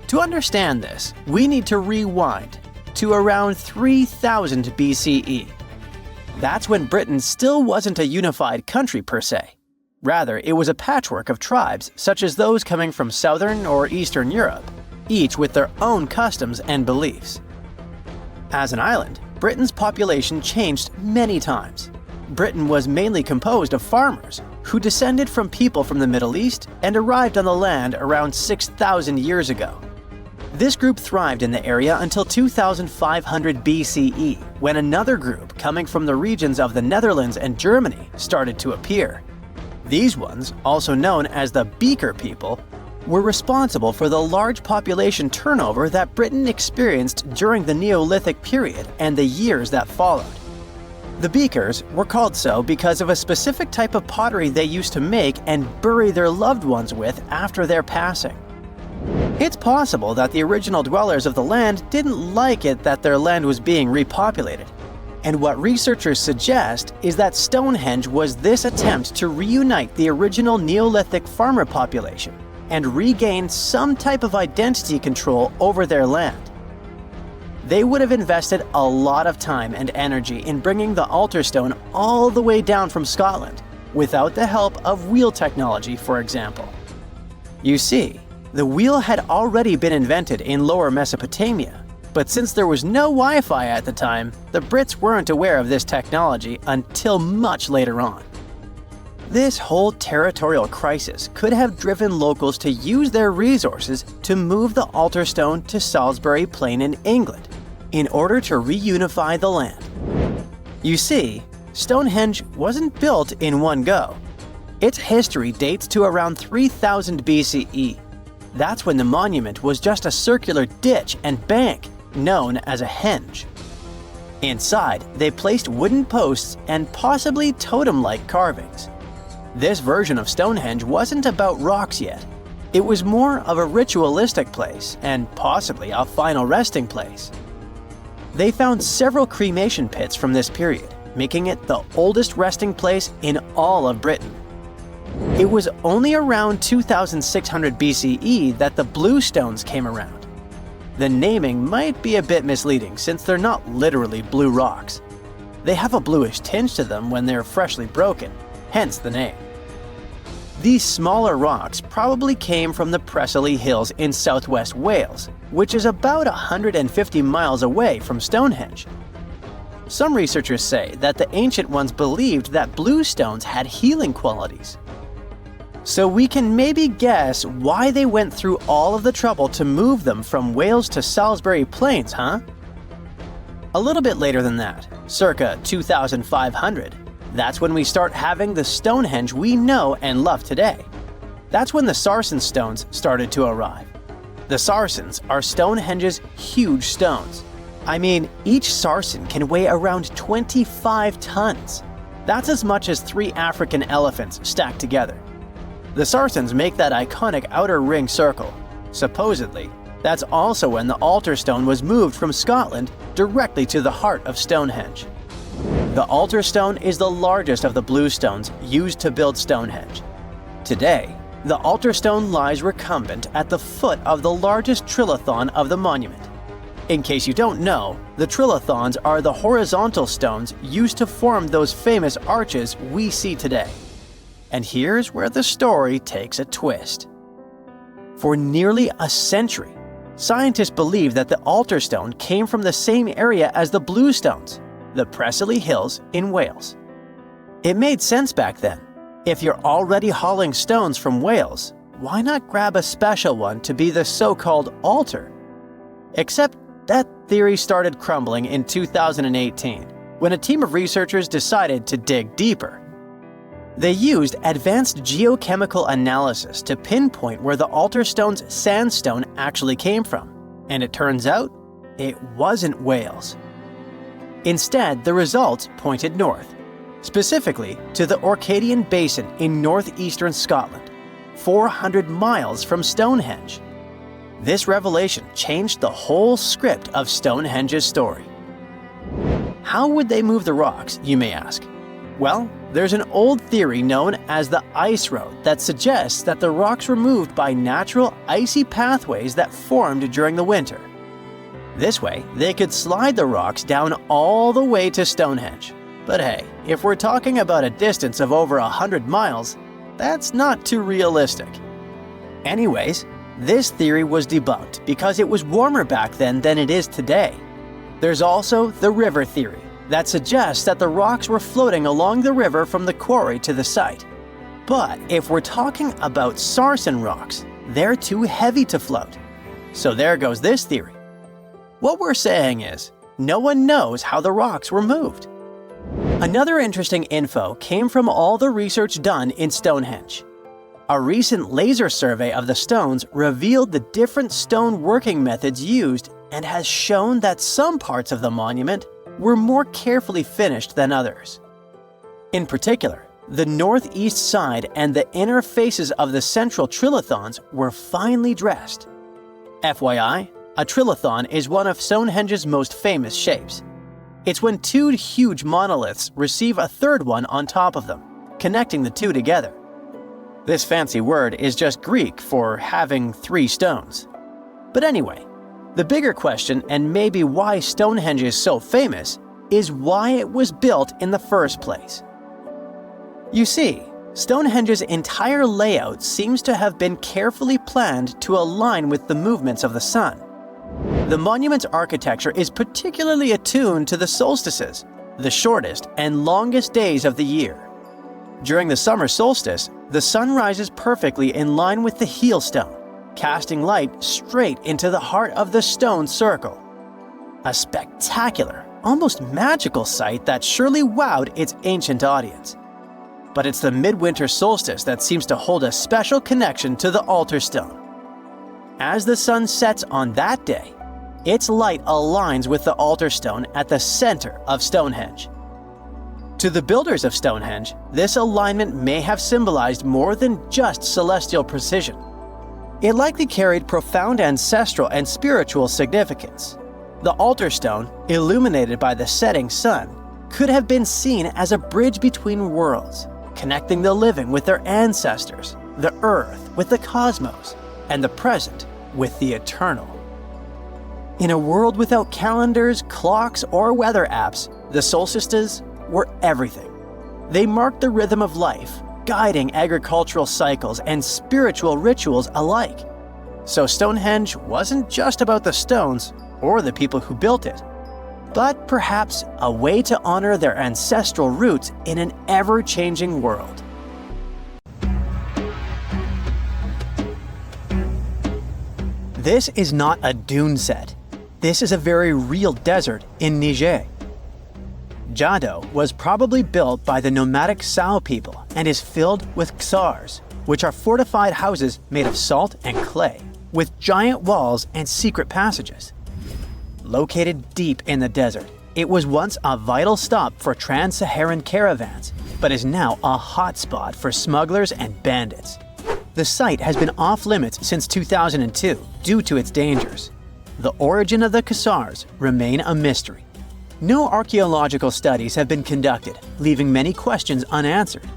S2: To understand this, we need to rewind to around 3000 BCE. That's when Britain still wasn't a unified country per se. Rather, it was a patchwork of tribes such as those coming from southern or eastern Europe, each with their own customs and beliefs. As an island, Britain's population changed many times. Britain was mainly composed of farmers who descended from people from the Middle East and arrived on the land around 6,000 years ago. This group thrived in the area until 2500 BCE, when another group coming from the regions of the Netherlands and Germany started to appear. These ones, also known as the Beaker people, were responsible for the large population turnover that Britain experienced during the Neolithic period and the years that followed. The Beakers were called so because of a specific type of pottery they used to make and bury their loved ones with after their passing. It's possible that the original dwellers of the land didn't like it that their land was being repopulated. And what researchers suggest is that Stonehenge was this attempt to reunite the original Neolithic farmer population and regain some type of identity control over their land. They would have invested a lot of time and energy in bringing the altar stone all the way down from Scotland, without the help of wheel technology, for example. You see, the wheel had already been invented in Lower Mesopotamia, but since there was no Wi-Fi at the time, the Brits weren't aware of this technology until much later on. This whole territorial crisis could have driven locals to use their resources to move the altar stone to Salisbury Plain in England, in order to reunify the land. You see, Stonehenge wasn't built in one go. Its history dates to around 3000 BCE. That's when the monument was just a circular ditch and bank, known as a henge. Inside, they placed wooden posts and possibly totem-like carvings. This version of Stonehenge wasn't about rocks yet. It was more of a ritualistic place and possibly a final resting place. They found several cremation pits from this period, making it the oldest resting place in all of Britain. It was only around 2600 BCE that the blue stones came around. The naming might be a bit misleading since they're not literally blue rocks. They have a bluish tinge to them when they're freshly broken, hence the name. These smaller rocks probably came from the Preseli Hills in southwest Wales, which is about 150 miles away from Stonehenge. Some researchers say that the ancient ones believed that blue stones had healing qualities. So we can maybe guess why they went through all of the trouble to move them from Wales to Salisbury Plains, huh? A little bit later than that, circa 2500, that's when we start having the Stonehenge we know and love today. That's when the sarsen stones started to arrive. The sarsens are Stonehenge's huge stones. I mean, each sarsen can weigh around 25 tons. That's as much as 3 African elephants stacked together. The sarsens make that iconic outer ring circle. Supposedly, that's also when the altar stone was moved from Scotland directly to the heart of Stonehenge. The altar stone is the largest of the blue stones used to build Stonehenge. Today, the altar stone lies recumbent at the foot of the largest trilithon of the monument. In case you don't know, the trilithons are the horizontal stones used to form those famous arches we see today. And here's where the story takes a twist. For nearly a century, scientists believe that the altar stone came from the same area as the blue stones, the Preseli Hills in Wales. It made sense back then. If you're already hauling stones from Wales, why not grab a special one to be the so-called altar? Except that theory started crumbling in 2018, when a team of researchers decided to dig deeper. They used advanced geochemical analysis to pinpoint where the altar stone's sandstone actually came from, and it turns out it wasn't Wales. Instead, the results pointed north, specifically to the Orcadian Basin in northeastern Scotland, 400 miles from Stonehenge. This revelation changed the whole script of Stonehenge's story. How would they move the rocks, you may ask? Well, there's an old theory known as the ice road that suggests that the rocks were moved by natural icy pathways that formed during the winter. This way, they could slide the rocks down all the way to Stonehenge. But hey, if we're talking about a distance of over 100 miles, that's not too realistic. Anyways, this theory was debunked because it was warmer back then than it is today. There's also the river theory that suggests that the rocks were floating along the river from the quarry to the site. But if we're talking about sarsen rocks, they're too heavy to float. So there goes this theory. What we're saying is, no one knows how the rocks were moved. Another interesting info came from all the research done in Stonehenge. A recent laser survey of the stones revealed the different stone working methods used and has shown that some parts of the monument were more carefully finished than others. In particular, the northeast side and the inner faces of the central trilithons were finely dressed. FYI, a trilithon is one of Stonehenge's most famous shapes. It's when 2 huge monoliths receive a third one on top of them, connecting the 2 together. This fancy word is just Greek for having 3 stones. But anyway, the bigger question, and maybe why Stonehenge is so famous, is why it was built in the first place. You see, Stonehenge's entire layout seems to have been carefully planned to align with the movements of the sun. The monument's architecture is particularly attuned to the solstices, the shortest and longest days of the year. During the summer solstice, the sun rises perfectly in line with the heel stone, casting light straight into the heart of the stone circle. A spectacular, almost magical sight that surely wowed its ancient audience. But it's the midwinter solstice that seems to hold a special connection to the altar stone. As the sun sets on that day, its light aligns with the altar stone at the center of Stonehenge. To the builders of Stonehenge, this alignment may have symbolized more than just celestial precision. It likely carried profound ancestral and spiritual significance. The altar stone, illuminated by the setting sun, could have been seen as a bridge between worlds, connecting the living with their ancestors, the earth with the cosmos, and the present with the eternal. In a world without calendars, clocks, or weather apps, the solstices were everything. They marked the rhythm of life, guiding agricultural cycles and spiritual rituals alike. So Stonehenge wasn't just about the stones or the people who built it, but perhaps a way to honor their ancestral roots in an ever-changing world. This is not a dune set. this is a very real desert in Niger. Jado was probably built by the nomadic Sao people and is filled with ksars, which are fortified houses made of salt and clay, with giant walls and secret passages. Located deep in the desert, it was once a vital stop for trans-Saharan caravans, but is now a hotspot for smugglers and bandits. The site has been off-limits since 2002 due to its dangers. The origin of the ksars remain a mystery. No archaeological studies have been conducted, leaving many questions unanswered.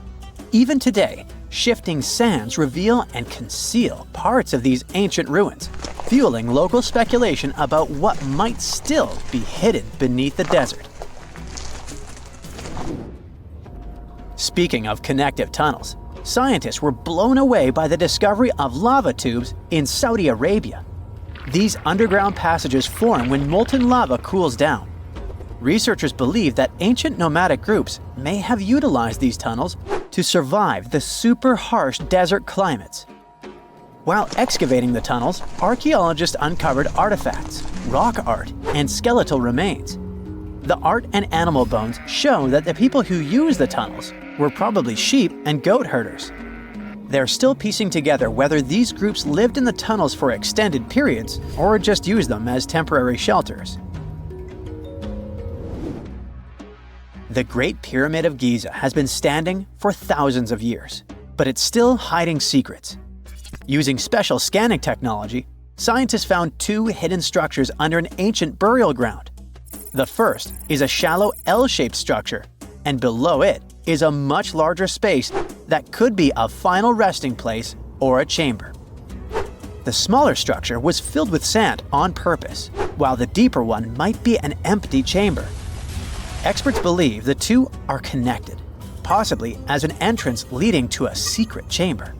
S2: Even today, shifting sands reveal and conceal parts of these ancient ruins, fueling local speculation about what might still be hidden beneath the desert. Speaking of connective tunnels, scientists were blown away by the discovery of lava tubes in Saudi Arabia. These underground passages form when molten lava cools down. Researchers believe that ancient nomadic groups may have utilized these tunnels to survive the super harsh desert climates. While excavating the tunnels, archaeologists uncovered artifacts, rock art, and skeletal remains. The art and animal bones show that the people who used the tunnels were probably sheep and goat herders. They're still piecing together whether these groups lived in the tunnels for extended periods or just used them as temporary shelters. The Great Pyramid of Giza has been standing for thousands of years, but it's still hiding secrets. Using special scanning technology, scientists found two hidden structures under an ancient burial ground. The first is a shallow L-shaped structure, and below it is a much larger space that could be a final resting place or a chamber. The smaller structure was filled with sand on purpose, while the deeper one might be an empty chamber. Experts believe the two are connected, possibly as an entrance leading to a secret chamber.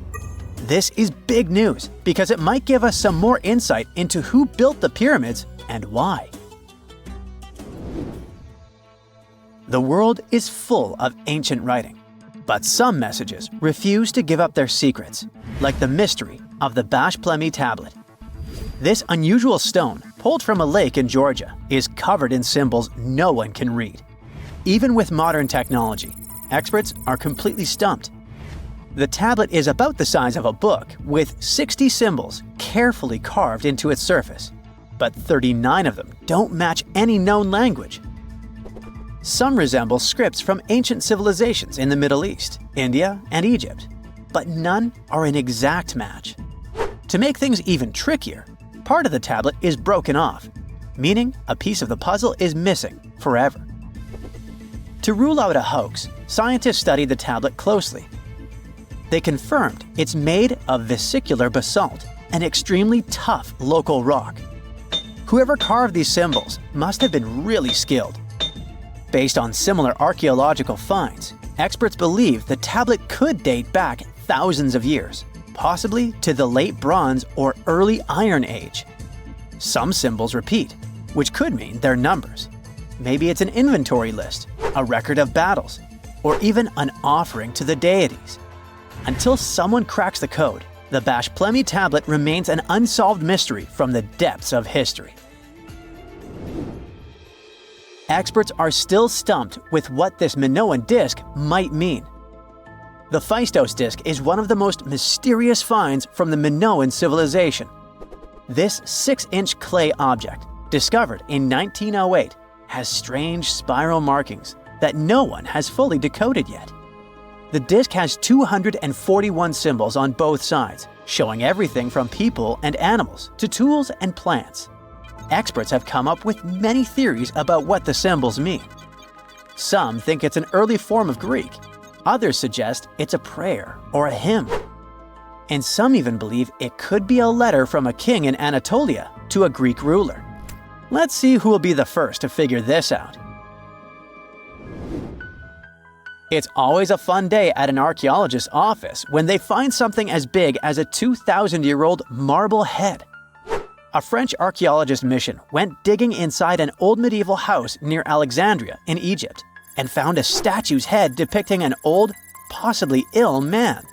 S2: This is big news because it might give us some more insight into who built the pyramids and why. The world is full of ancient writing, but some messages refuse to give up their secrets, like the mystery of the Bash Plemi tablet. This unusual stone, pulled from a lake in Georgia, is covered in symbols no one can read. Even with modern technology, experts are completely stumped. The tablet is about the size of a book, with 60 symbols carefully carved into its surface, but 39 of them don't match any known language. Some resemble scripts from ancient civilizations in the Middle East, India, and Egypt, but none are an exact match. To make things even trickier, part of the tablet is broken off, meaning a piece of the puzzle is missing forever. To rule out a hoax, scientists studied the tablet closely. They confirmed it's made of vesicular basalt, an extremely tough local rock. Whoever carved these symbols must have been really skilled. Based on similar archaeological finds, experts believe the tablet could date back thousands of years, possibly to the late Bronze or early Iron Age. Some symbols repeat, which could mean they're numbers. Maybe it's an inventory list, a record of battles, or even an offering to the deities. Until someone cracks the code, the Bash Plemi tablet remains an unsolved mystery from the depths of history. Experts are still stumped with what this Minoan disc might mean. The Phaistos disc is one of the most mysterious finds from the Minoan civilization. This 6-inch clay object, discovered in 1908, has strange spiral markings that no one has fully decoded yet. The disc has 241 symbols on both sides, showing everything from people and animals to tools and plants. Experts have come up with many theories about what the symbols mean. Some think it's an early form of Greek. Others suggest it's a prayer or a hymn. And some even believe it could be a letter from a king in Anatolia to a Greek ruler. Let's see who will be the first to figure this out. It's always a fun day at an archaeologist's office when they find something as big as a 2,000-year-old marble head. A French archaeologist mission went digging inside an old medieval house near Alexandria in Egypt and found a statue's head depicting an old, possibly ill man.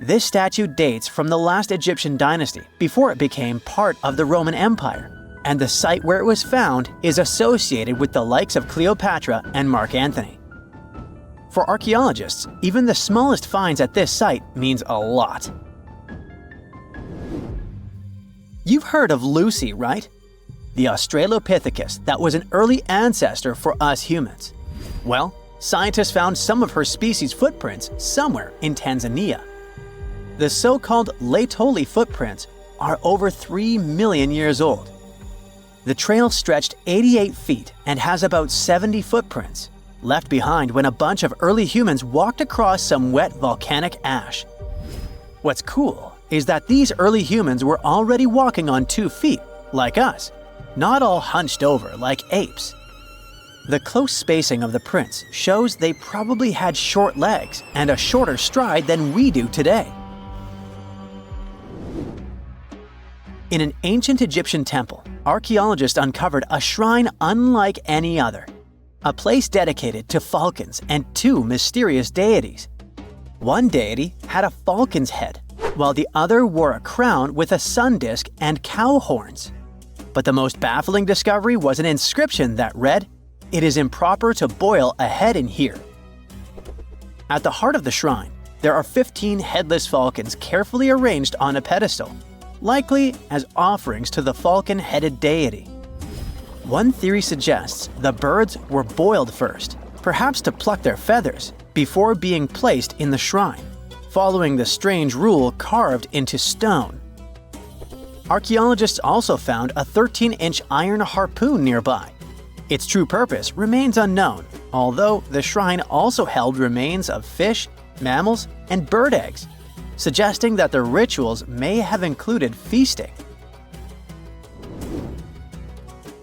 S2: This statue dates from the last Egyptian dynasty before it became part of the Roman Empire. and the site where it was found is associated with the likes of Cleopatra and Mark Antony. For archaeologists, even the smallest finds at this site means a lot. You've heard of Lucy, right? The Australopithecus that was an early ancestor for us humans. Well, scientists found some of her species' footprints somewhere in Tanzania. The so-called Laetoli footprints are over 3 million years old. The trail stretched 88 feet and has about 70 footprints, left behind when a bunch of early humans walked across some wet volcanic ash. What's cool is that these early humans were already walking on 2 feet, like us, not all hunched over like apes. The close spacing of the prints shows they probably had short legs and a shorter stride than we do today. In an ancient Egyptian temple, archaeologists uncovered a shrine unlike any other, a place dedicated to falcons and 2 mysterious deities. One deity had a falcon's head, while the other wore a crown with a sun disk and cow horns. But the most baffling discovery was an inscription that read, "It is improper to boil a head in here." At the heart of the shrine, there are 15 headless falcons carefully arranged on a pedestal, likely as offerings to the falcon-headed deity. One theory suggests the birds were boiled first, perhaps to pluck their feathers, before being placed in the shrine, following the strange rule carved into stone. Archaeologists also found a 13-inch iron harpoon nearby. Its true purpose remains unknown, although the shrine also held remains of fish, mammals, and bird eggs, suggesting that the rituals may have included feasting.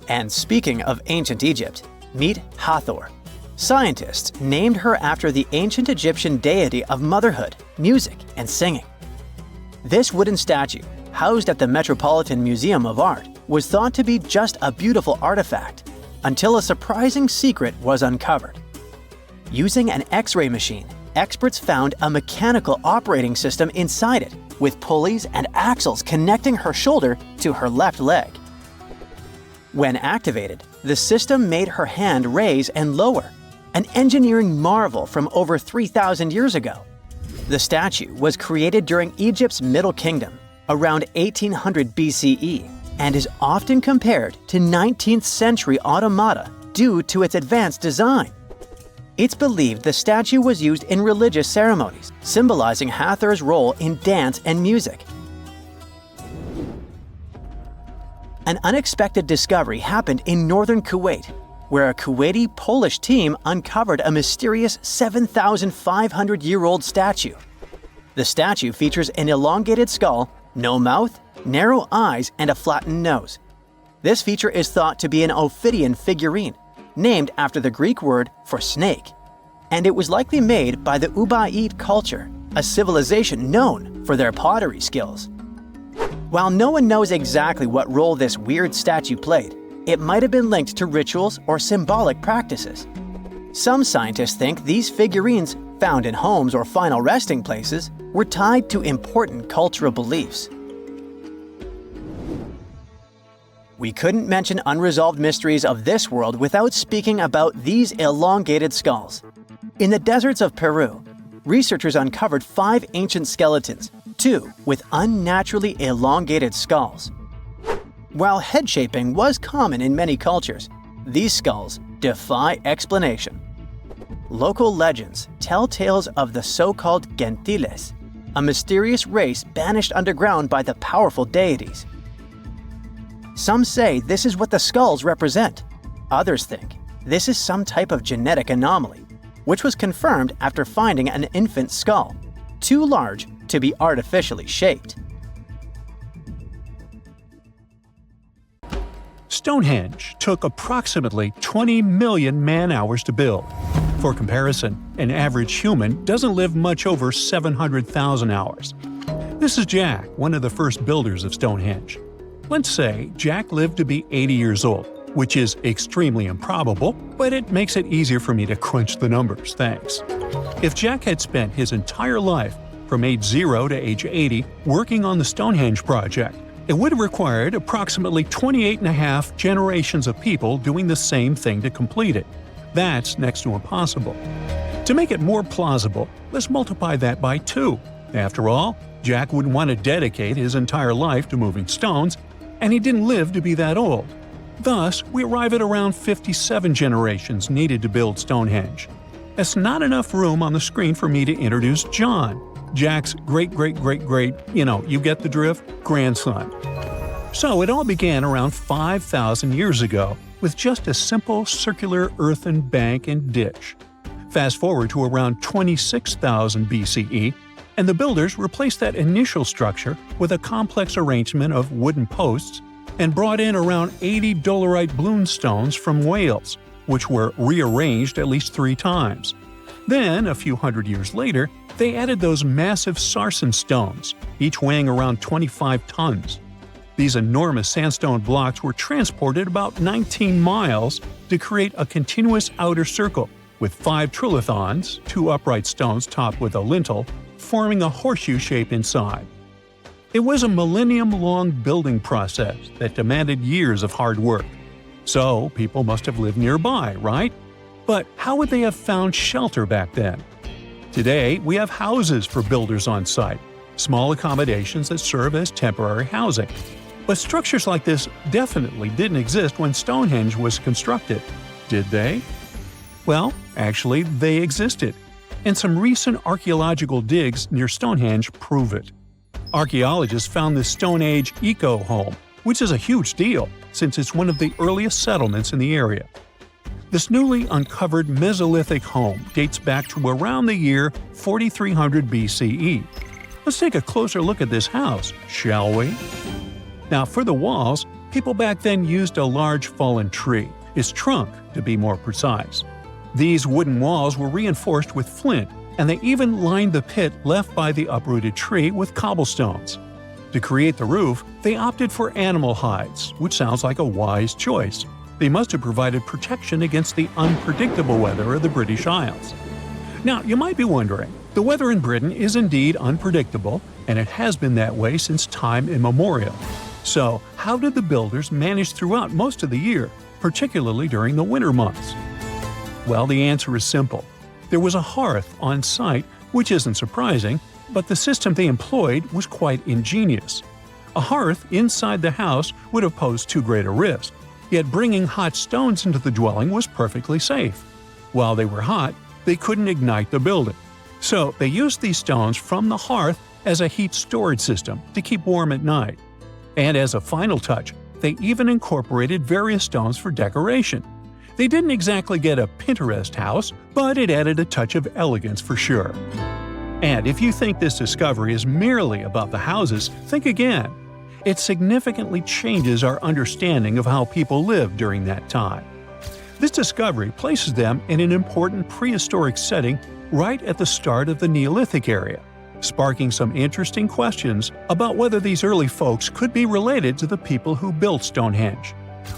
S2: And speaking of ancient Egypt, meet Hathor. Scientists named her after the ancient Egyptian deity of motherhood, music, and singing. This wooden statue, housed at the Metropolitan Museum of Art, was thought to be just a beautiful artifact, until a surprising secret was uncovered. Using an X-ray machine, experts found a mechanical operating system inside it, with pulleys and axles connecting her shoulder to her left leg. When activated, the system made her hand raise and lower, an engineering marvel from over 3,000 years ago. The statue was created during Egypt's Middle Kingdom, around 1800 BCE, and is often compared to 19th century automata due to its advanced design. It's believed the statue was used in religious ceremonies, symbolizing Hathor's role in dance and music. An unexpected discovery happened in northern Kuwait, where a Kuwaiti-Polish team uncovered a mysterious 7,500-year-old statue. The statue features an elongated skull, no mouth, narrow eyes, and a flattened nose. This feature is thought to be an Ophidian figurine, named after the Greek word for snake, and it was likely made by the Ubaid culture, a civilization known for their pottery skills. While no one knows exactly what role this weird statue played, it might have been linked to rituals or symbolic practices. Some scientists think these figurines, found in homes or final resting places, were tied to important cultural beliefs. We couldn't mention unresolved mysteries of this world without speaking about these elongated skulls. In the deserts of Peru, researchers uncovered 5 ancient skeletons, 2 with unnaturally elongated skulls. While head shaping was common in many cultures, these skulls defy explanation. Local legends tell tales of the so-called Gentiles, a mysterious race banished underground by the powerful deities. Some say this is what the skulls represent. Others think this is some type of genetic anomaly, which was confirmed after finding an infant skull, too large to be artificially shaped.
S1: Stonehenge took approximately 20 million man-hours to build. For comparison, an average human doesn't live much over 700,000 hours. This is Jack, one of the first builders of Stonehenge. Let's say Jack lived to be 80 years old, which is extremely improbable, but it makes it easier for me to crunch the numbers, thanks. If Jack had spent his entire life, from age 0 to age 80, working on the Stonehenge project, It would have required approximately 28.5 generations of people doing the same thing to complete it. That's next to impossible. To make it more plausible, let's multiply that by 2. After all, Jack wouldn't want to dedicate his entire life to moving stones, and he didn't live to be that old. Thus, we arrive at around 57 generations needed to build Stonehenge. That's not enough room on the screen for me to introduce John, Jack's great-great-great-great, you get the drift, grandson. So it all began around 5,000 years ago with just a simple circular earthen bank and ditch. Fast forward to around 26,000 BCE, and the builders replaced that initial structure with a complex arrangement of wooden posts and brought in around 80 dolerite bloom stones from Wales, which were rearranged at least 3 times. Then, a few hundred years later, they added those massive sarsen stones, each weighing around 25 tons. These enormous sandstone blocks were transported about 19 miles to create a continuous outer circle, with 5 trilithons, 2 upright stones topped with a lintel, forming a horseshoe shape inside. It was a millennium-long building process that demanded years of hard work. So, people must have lived nearby, right? But how would they have found shelter back then? Today, we have houses for builders on site, small accommodations that serve as temporary housing. But structures like this definitely didn't exist when Stonehenge was constructed. Did they? Well, actually, they existed. And some recent archaeological digs near Stonehenge prove it. Archaeologists found this Stone Age eco-home, which is a huge deal since it's one of the earliest settlements in the area. This newly uncovered Mesolithic home dates back to around the year 4300 BCE. Let's take a closer look at this house, shall we? Now, for the walls, people back then used a large fallen tree, its trunk to be more precise. These wooden walls were reinforced with flint, and they even lined the pit left by the uprooted tree with cobblestones. To create the roof, they opted for animal hides, which sounds like a wise choice. They must have provided protection against the unpredictable weather of the British Isles. Now, you might be wondering, the weather in Britain is indeed unpredictable, and it has been that way since time immemorial. So, how did the builders manage throughout most of the year, particularly during the winter months? Well, the answer is simple. There was a hearth on site, which isn't surprising, but the system they employed was quite ingenious. A hearth inside the house would have posed too great a risk, yet bringing hot stones into the dwelling was perfectly safe. While they were hot, they couldn't ignite the building. So they used these stones from the hearth as a heat storage system to keep warm at night. And as a final touch, they even incorporated various stones for decoration. They didn't exactly get a Pinterest house, but it added a touch of elegance for sure. And if you think this discovery is merely about the houses, think again. It significantly changes our understanding of how people lived during that time. This discovery places them in an important prehistoric setting right at the start of the Neolithic area, sparking some interesting questions about whether these early folks could be related to the people who built Stonehenge.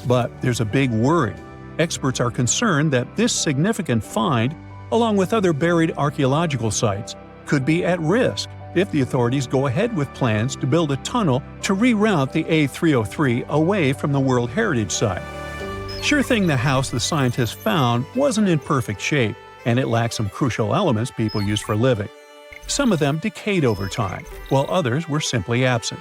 S1: But there's a big worry. Experts are concerned that this significant find, along with other buried archaeological sites, could be at risk if the authorities go ahead with plans to build a tunnel to reroute the A303 away from the World Heritage Site. Sure thing, the house the scientists found wasn't in perfect shape, and it lacked some crucial elements people use for living. Some of them decayed over time, while others were simply absent.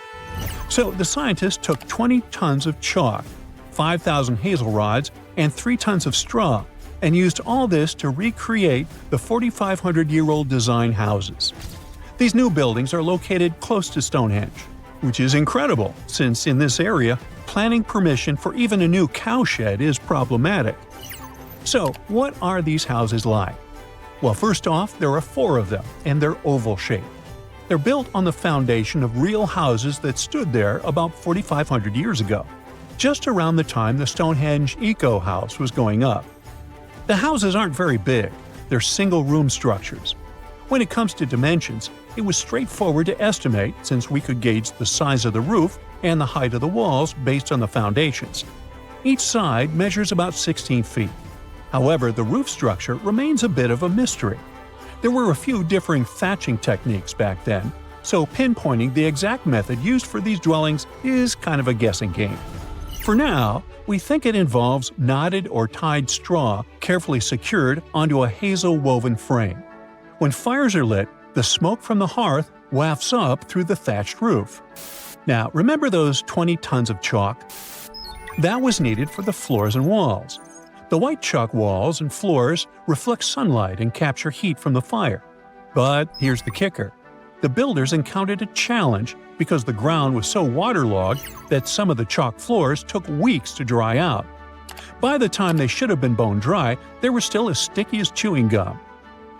S1: So the scientists took 20 tons of chalk, 5,000 hazel rods, and 3 tons of straw, and used all this to recreate the 4,500-year-old design houses. These new buildings are located close to Stonehenge, which is incredible since in this area, planning permission for even a new cowshed is problematic. So, what are these houses like? Well, first off, there are 4 of them, and they're oval-shaped. They're built on the foundation of real houses that stood there about 4,500 years ago, just around the time the Stonehenge Eco House was going up. The houses aren't very big, they're single-room structures. When it comes to dimensions, it was straightforward to estimate since we could gauge the size of the roof and the height of the walls based on the foundations. Each side measures about 16 feet. However, the roof structure remains a bit of a mystery. There were a few differing thatching techniques back then, so pinpointing the exact method used for these dwellings is kind of a guessing game. For now, we think it involves knotted or tied straw carefully secured onto a hazel-woven frame. When fires are lit, the smoke from the hearth wafts up through the thatched roof. Now, remember those 20 tons of chalk? That was needed for the floors and walls. The white chalk walls and floors reflect sunlight and capture heat from the fire. But here's the kicker. The builders encountered a challenge because the ground was so waterlogged that some of the chalk floors took weeks to dry out. By the time they should have been bone dry, they were still as sticky as chewing gum.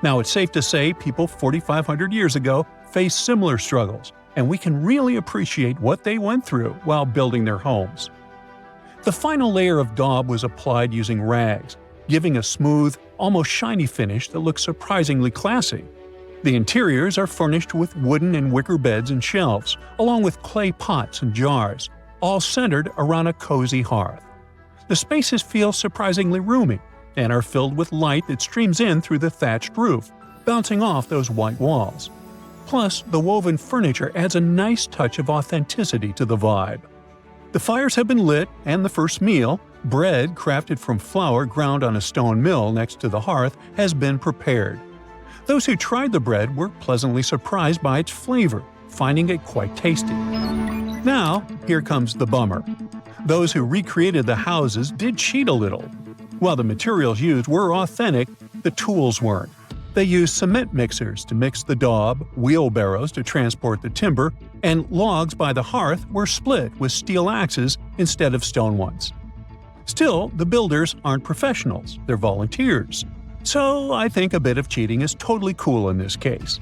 S1: Now, it's safe to say people 4,500 years ago faced similar struggles, and we can really appreciate what they went through while building their homes. The final layer of daub was applied using rags, giving a smooth, almost shiny finish that looks surprisingly classy. The interiors are furnished with wooden and wicker beds and shelves, along with clay pots and jars, all centered around a cozy hearth. The spaces feel surprisingly roomy and are filled with light that streams in through the thatched roof, bouncing off those white walls. Plus, the woven furniture adds a nice touch of authenticity to the vibe. The fires have been lit, and the first meal, bread crafted from flour ground on a stone mill next to the hearth, has been prepared. Those who tried the bread were pleasantly surprised by its flavor, finding it quite tasty. Now, here comes the bummer. Those who recreated the houses did cheat a little. While the materials used were authentic, the tools weren't. They used cement mixers to mix the daub, wheelbarrows to transport the timber, and logs by the hearth were split with steel axes instead of stone ones. Still, the builders aren't professionals, they're volunteers. So I think a bit of cheating is totally cool in this case.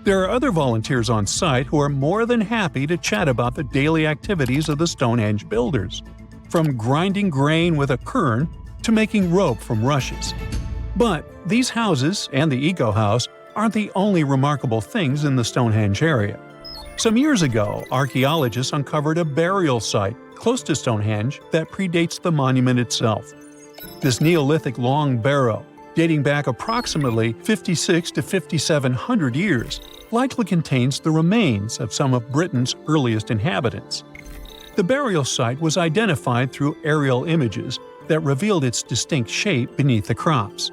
S1: There are other volunteers on site who are more than happy to chat about the daily activities of the Stonehenge builders, from grinding grain with a quern to making rope from rushes. But these houses and the Eco House aren't the only remarkable things in the Stonehenge area. Some years ago, archaeologists uncovered a burial site close to Stonehenge that predates the monument itself. This Neolithic long barrow, dating back approximately 56 to 5,700 years, likely contains the remains of some of Britain's earliest inhabitants. The burial site was identified through aerial images that revealed its distinct shape beneath the crops.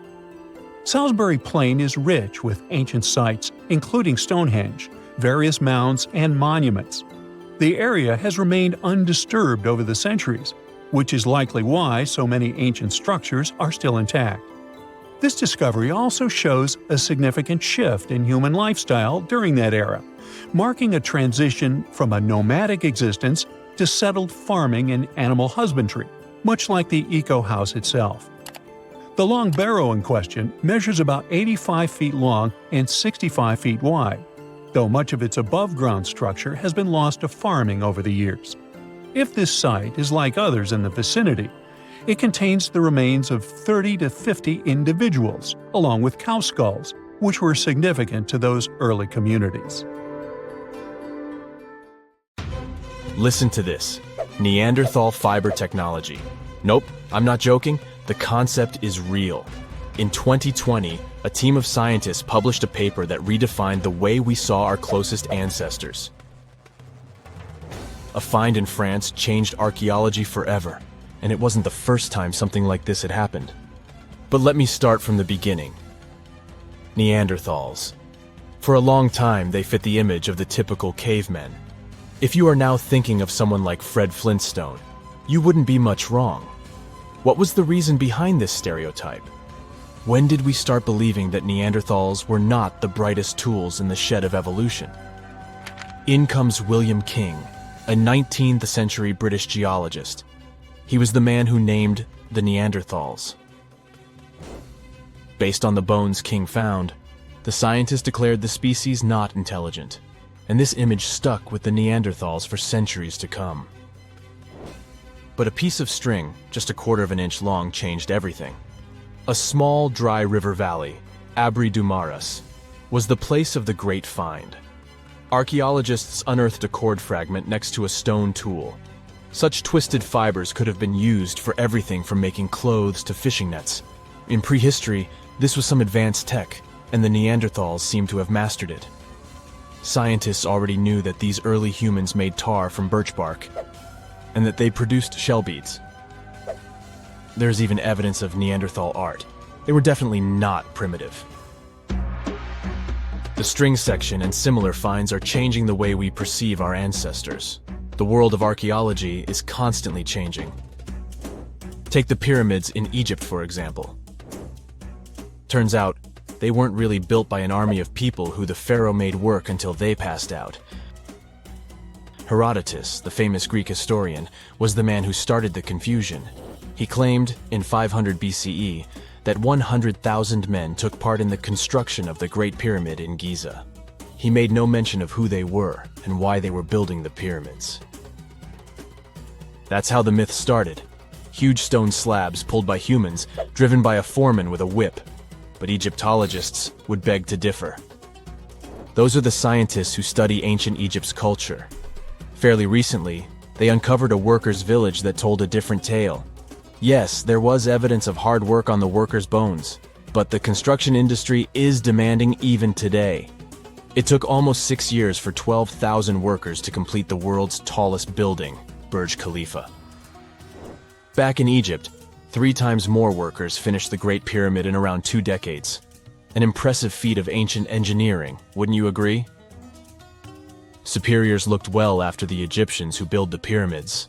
S1: Salisbury Plain is rich with ancient sites, including Stonehenge, various mounds, and monuments. The area has remained undisturbed over the centuries, which is likely why so many ancient structures are still intact. This discovery also shows a significant shift in human lifestyle during that era, marking a transition from a nomadic existence to settled farming and animal husbandry, much like the Eco House itself. The long barrow in question measures about 85 feet long and 65 feet wide, though much of its above-ground structure has been lost to farming over the years. If this site is like others in the vicinity, it contains the remains of 30 to 50 individuals, along with cow skulls, which were significant to those early communities.
S3: Listen to this. Neanderthal fiber technology. Nope, I'm not joking. The concept is real. In 2020, a team of scientists published a paper that redefined the way we saw our closest ancestors. A find in France changed archaeology forever, and it wasn't the first time something like this had happened. But let me start from the beginning. Neanderthals. For a long time, they fit the image of the typical cavemen. If you are now thinking of someone like Fred Flintstone, you wouldn't be much wrong. What was the reason behind this stereotype? When did we start believing that Neanderthals were not the brightest tools in the shed of evolution? In comes William King, a 19th century British geologist. He was the man who named the Neanderthals. Based on the bones King found, the scientist declared the species not intelligent, and this image stuck with the Neanderthals for centuries to come. But a piece of string, just 1/4 of an inch long, changed everything. A small, dry river valley, Abri du Maras, was the place of the great find. Archaeologists unearthed a cord fragment next to a stone tool. Such twisted fibers could have been used for everything from making clothes to fishing nets. In prehistory, this was some advanced tech, and the Neanderthals seemed to have mastered it. Scientists already knew that these early humans made tar from birch bark, and that they produced shell beads. There's even evidence of Neanderthal art. They were definitely not primitive. The string section and similar finds are changing the way we perceive our ancestors. The world of archaeology is constantly changing. Take the pyramids in Egypt, for example. Turns out, they weren't really built by an army of people who the pharaoh made work until they passed out. Herodotus, the famous Greek historian, was the man who started the confusion. He claimed, in 500 BCE, that 100,000 men took part in the construction of the Great Pyramid in Giza. He made no mention of who they were and why they were building the pyramids. That's how the myth started. Huge stone slabs pulled by humans, driven by a foreman with a whip. But Egyptologists would beg to differ. Those are the scientists who study ancient Egypt's culture. Fairly recently, they uncovered a workers' village that told a different tale. Yes, there was evidence of hard work on the workers' bones, but the construction industry is demanding even today. It took almost 6 years for 12,000 workers to complete the world's tallest building, Burj Khalifa. Back in Egypt, 3 times more workers finished the Great Pyramid in around 2 decades. An impressive feat of ancient engineering, wouldn't you agree? Superiors looked well after the Egyptians who built the pyramids.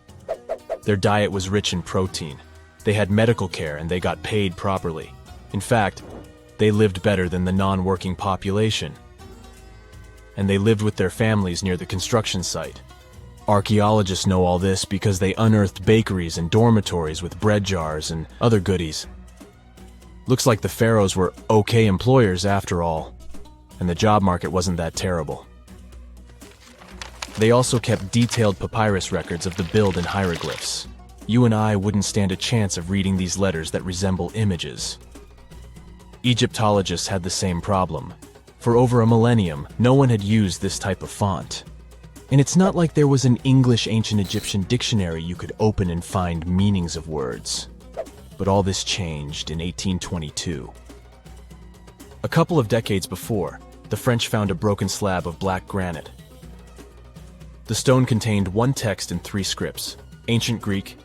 S3: Their diet was rich in protein. They had medical care and they got paid properly. In fact, they lived better than the non-working population. And they lived with their families near the construction site. Archaeologists know all this because they unearthed bakeries and dormitories with bread jars and other goodies. Looks like the pharaohs were okay employers after all, and the job market wasn't that terrible. They also kept detailed papyrus records of the build and hieroglyphs. You and I wouldn't stand a chance of reading these letters that resemble images. Egyptologists had the same problem. For over a millennium, no one had used this type of font. And it's not like there was an English ancient Egyptian dictionary you could open and find meanings of words. But all this changed in 1822. A couple of decades before, the French found a broken slab of black granite. The stone contained 1 text and 3 scripts: Ancient Greek,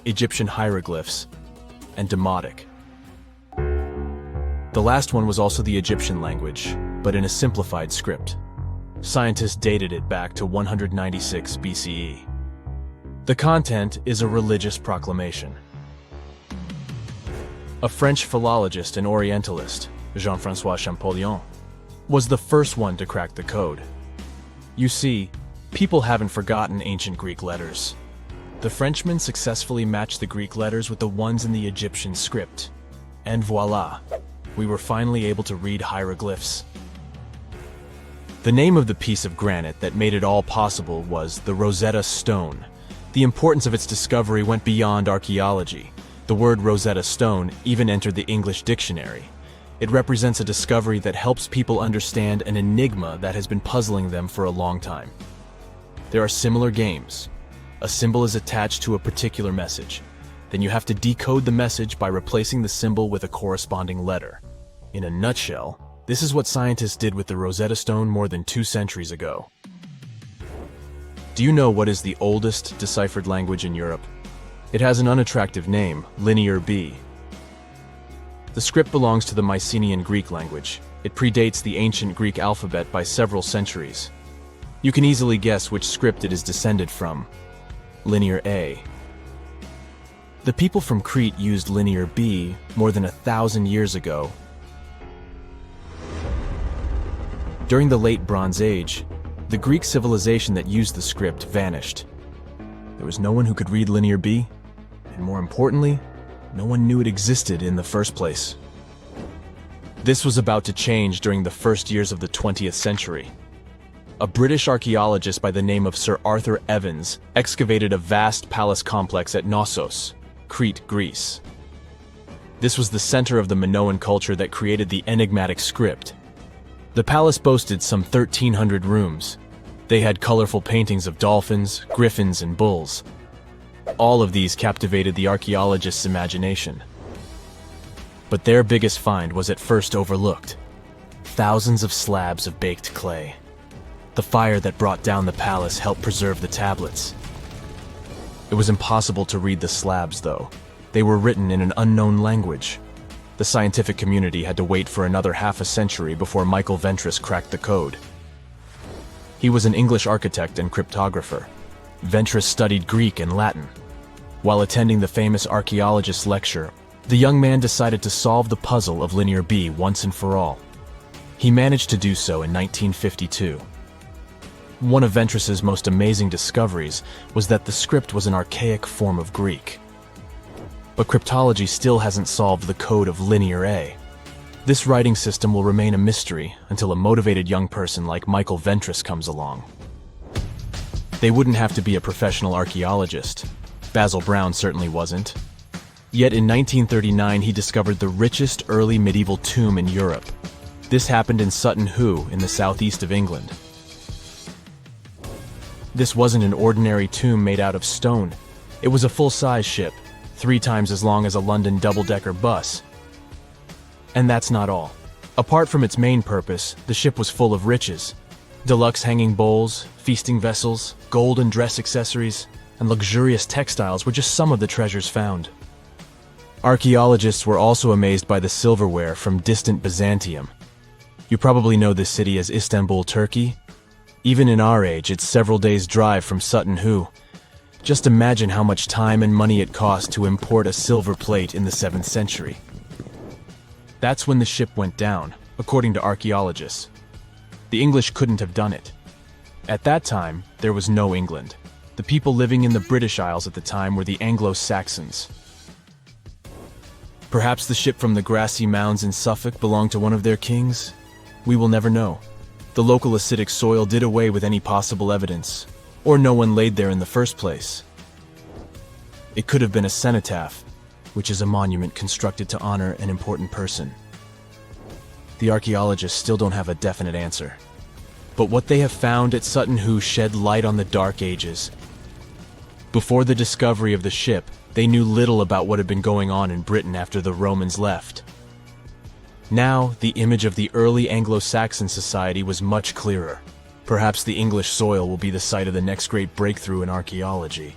S3: Egyptian hieroglyphs, and Demotic. The last one was also the Egyptian language, but in a simplified script. Scientists dated it back to 196 BCE. The content is a religious proclamation. A French philologist and Orientalist, Jean-François Champollion, was the first one to crack the code. You see, people haven't forgotten ancient Greek letters. The Frenchman successfully matched the Greek letters with the ones in the Egyptian script. And voila, we were finally able to read hieroglyphs. The name of the piece of granite that made it all possible was the Rosetta Stone. The importance of its discovery went beyond archaeology. The word Rosetta Stone even entered the English dictionary. It represents a discovery that helps people understand an enigma that has been puzzling them for a long time. There are similar games. A symbol is attached to a particular message. Then you have to decode the message by replacing the symbol with a corresponding letter. In a nutshell, this is what scientists did with the Rosetta Stone more than 2 centuries ago. Do you know what is the oldest deciphered language in Europe? It has an unattractive name, Linear B. The script belongs to the Mycenaean Greek language. It predates the ancient Greek alphabet by several centuries. You can easily guess which script it is descended from. Linear A. The people from Crete used Linear B more than 1,000 years ago. During the Late Bronze Age, the Greek civilization that used the script vanished. There was no one who could read Linear B, and more importantly, no one knew it existed in the first place. This was about to change during the first years of the 20th century. A British archaeologist by the name of Sir Arthur Evans excavated a vast palace complex at Knossos, Crete, Greece. This was the center of the Minoan culture that created the enigmatic script. The palace boasted some 1,300 rooms. They had colorful paintings of dolphins, griffins, and bulls. All of these captivated the archaeologists' imagination. But their biggest find was at first overlooked: thousands of slabs of baked clay. The fire that brought down the palace helped preserve the tablets. It was impossible to read the slabs, though. They were written in an unknown language. The scientific community had to wait for another half a century before Michael Ventris cracked the code. He was an English architect and cryptographer. Ventris studied Greek and Latin. While attending the famous archaeologist's lecture, the young man decided to solve the puzzle of Linear B once and for all. He managed to do so in 1952. One of Ventris's most amazing discoveries was that the script was an archaic form of Greek. But cryptology still hasn't solved the code of Linear A. This writing system will remain a mystery until a motivated young person like Michael Ventris comes along. They wouldn't have to be a professional archaeologist. Basil Brown certainly wasn't. Yet in 1939 he discovered the richest early medieval tomb in Europe. This happened in Sutton Hoo in the southeast of England. This wasn't an ordinary tomb made out of stone. It was a full-size ship, 3 times as long as a London double-decker bus. And that's not all. Apart from its main purpose, the ship was full of riches. Deluxe hanging bowls, feasting vessels, gold and dress accessories, and luxurious textiles were just some of the treasures found. Archaeologists were also amazed by the silverware from distant Byzantium. You probably know this city as Istanbul, Turkey. Even in our age, it's several days' drive from Sutton Hoo. Just imagine how much time and money it cost to import a silver plate in the 7th century. That's when the ship went down, according to archaeologists. The English couldn't have done it. At that time, there was no England. The people living in the British Isles at the time were the Anglo-Saxons. Perhaps the ship from the grassy mounds in Suffolk belonged to one of their kings? We will never know. The local acidic soil did away with any possible evidence, or no one laid there in the first place. It could have been a cenotaph, which is a monument constructed to honor an important person. The archaeologists still don't have a definite answer. But what they have found at Sutton Hoo shed light on the Dark Ages. Before the discovery of the ship, they knew little about what had been going on in Britain after the Romans left. Now, the image of the early Anglo-Saxon society was much clearer. Perhaps the English soil will be the site of the next great breakthrough in archaeology.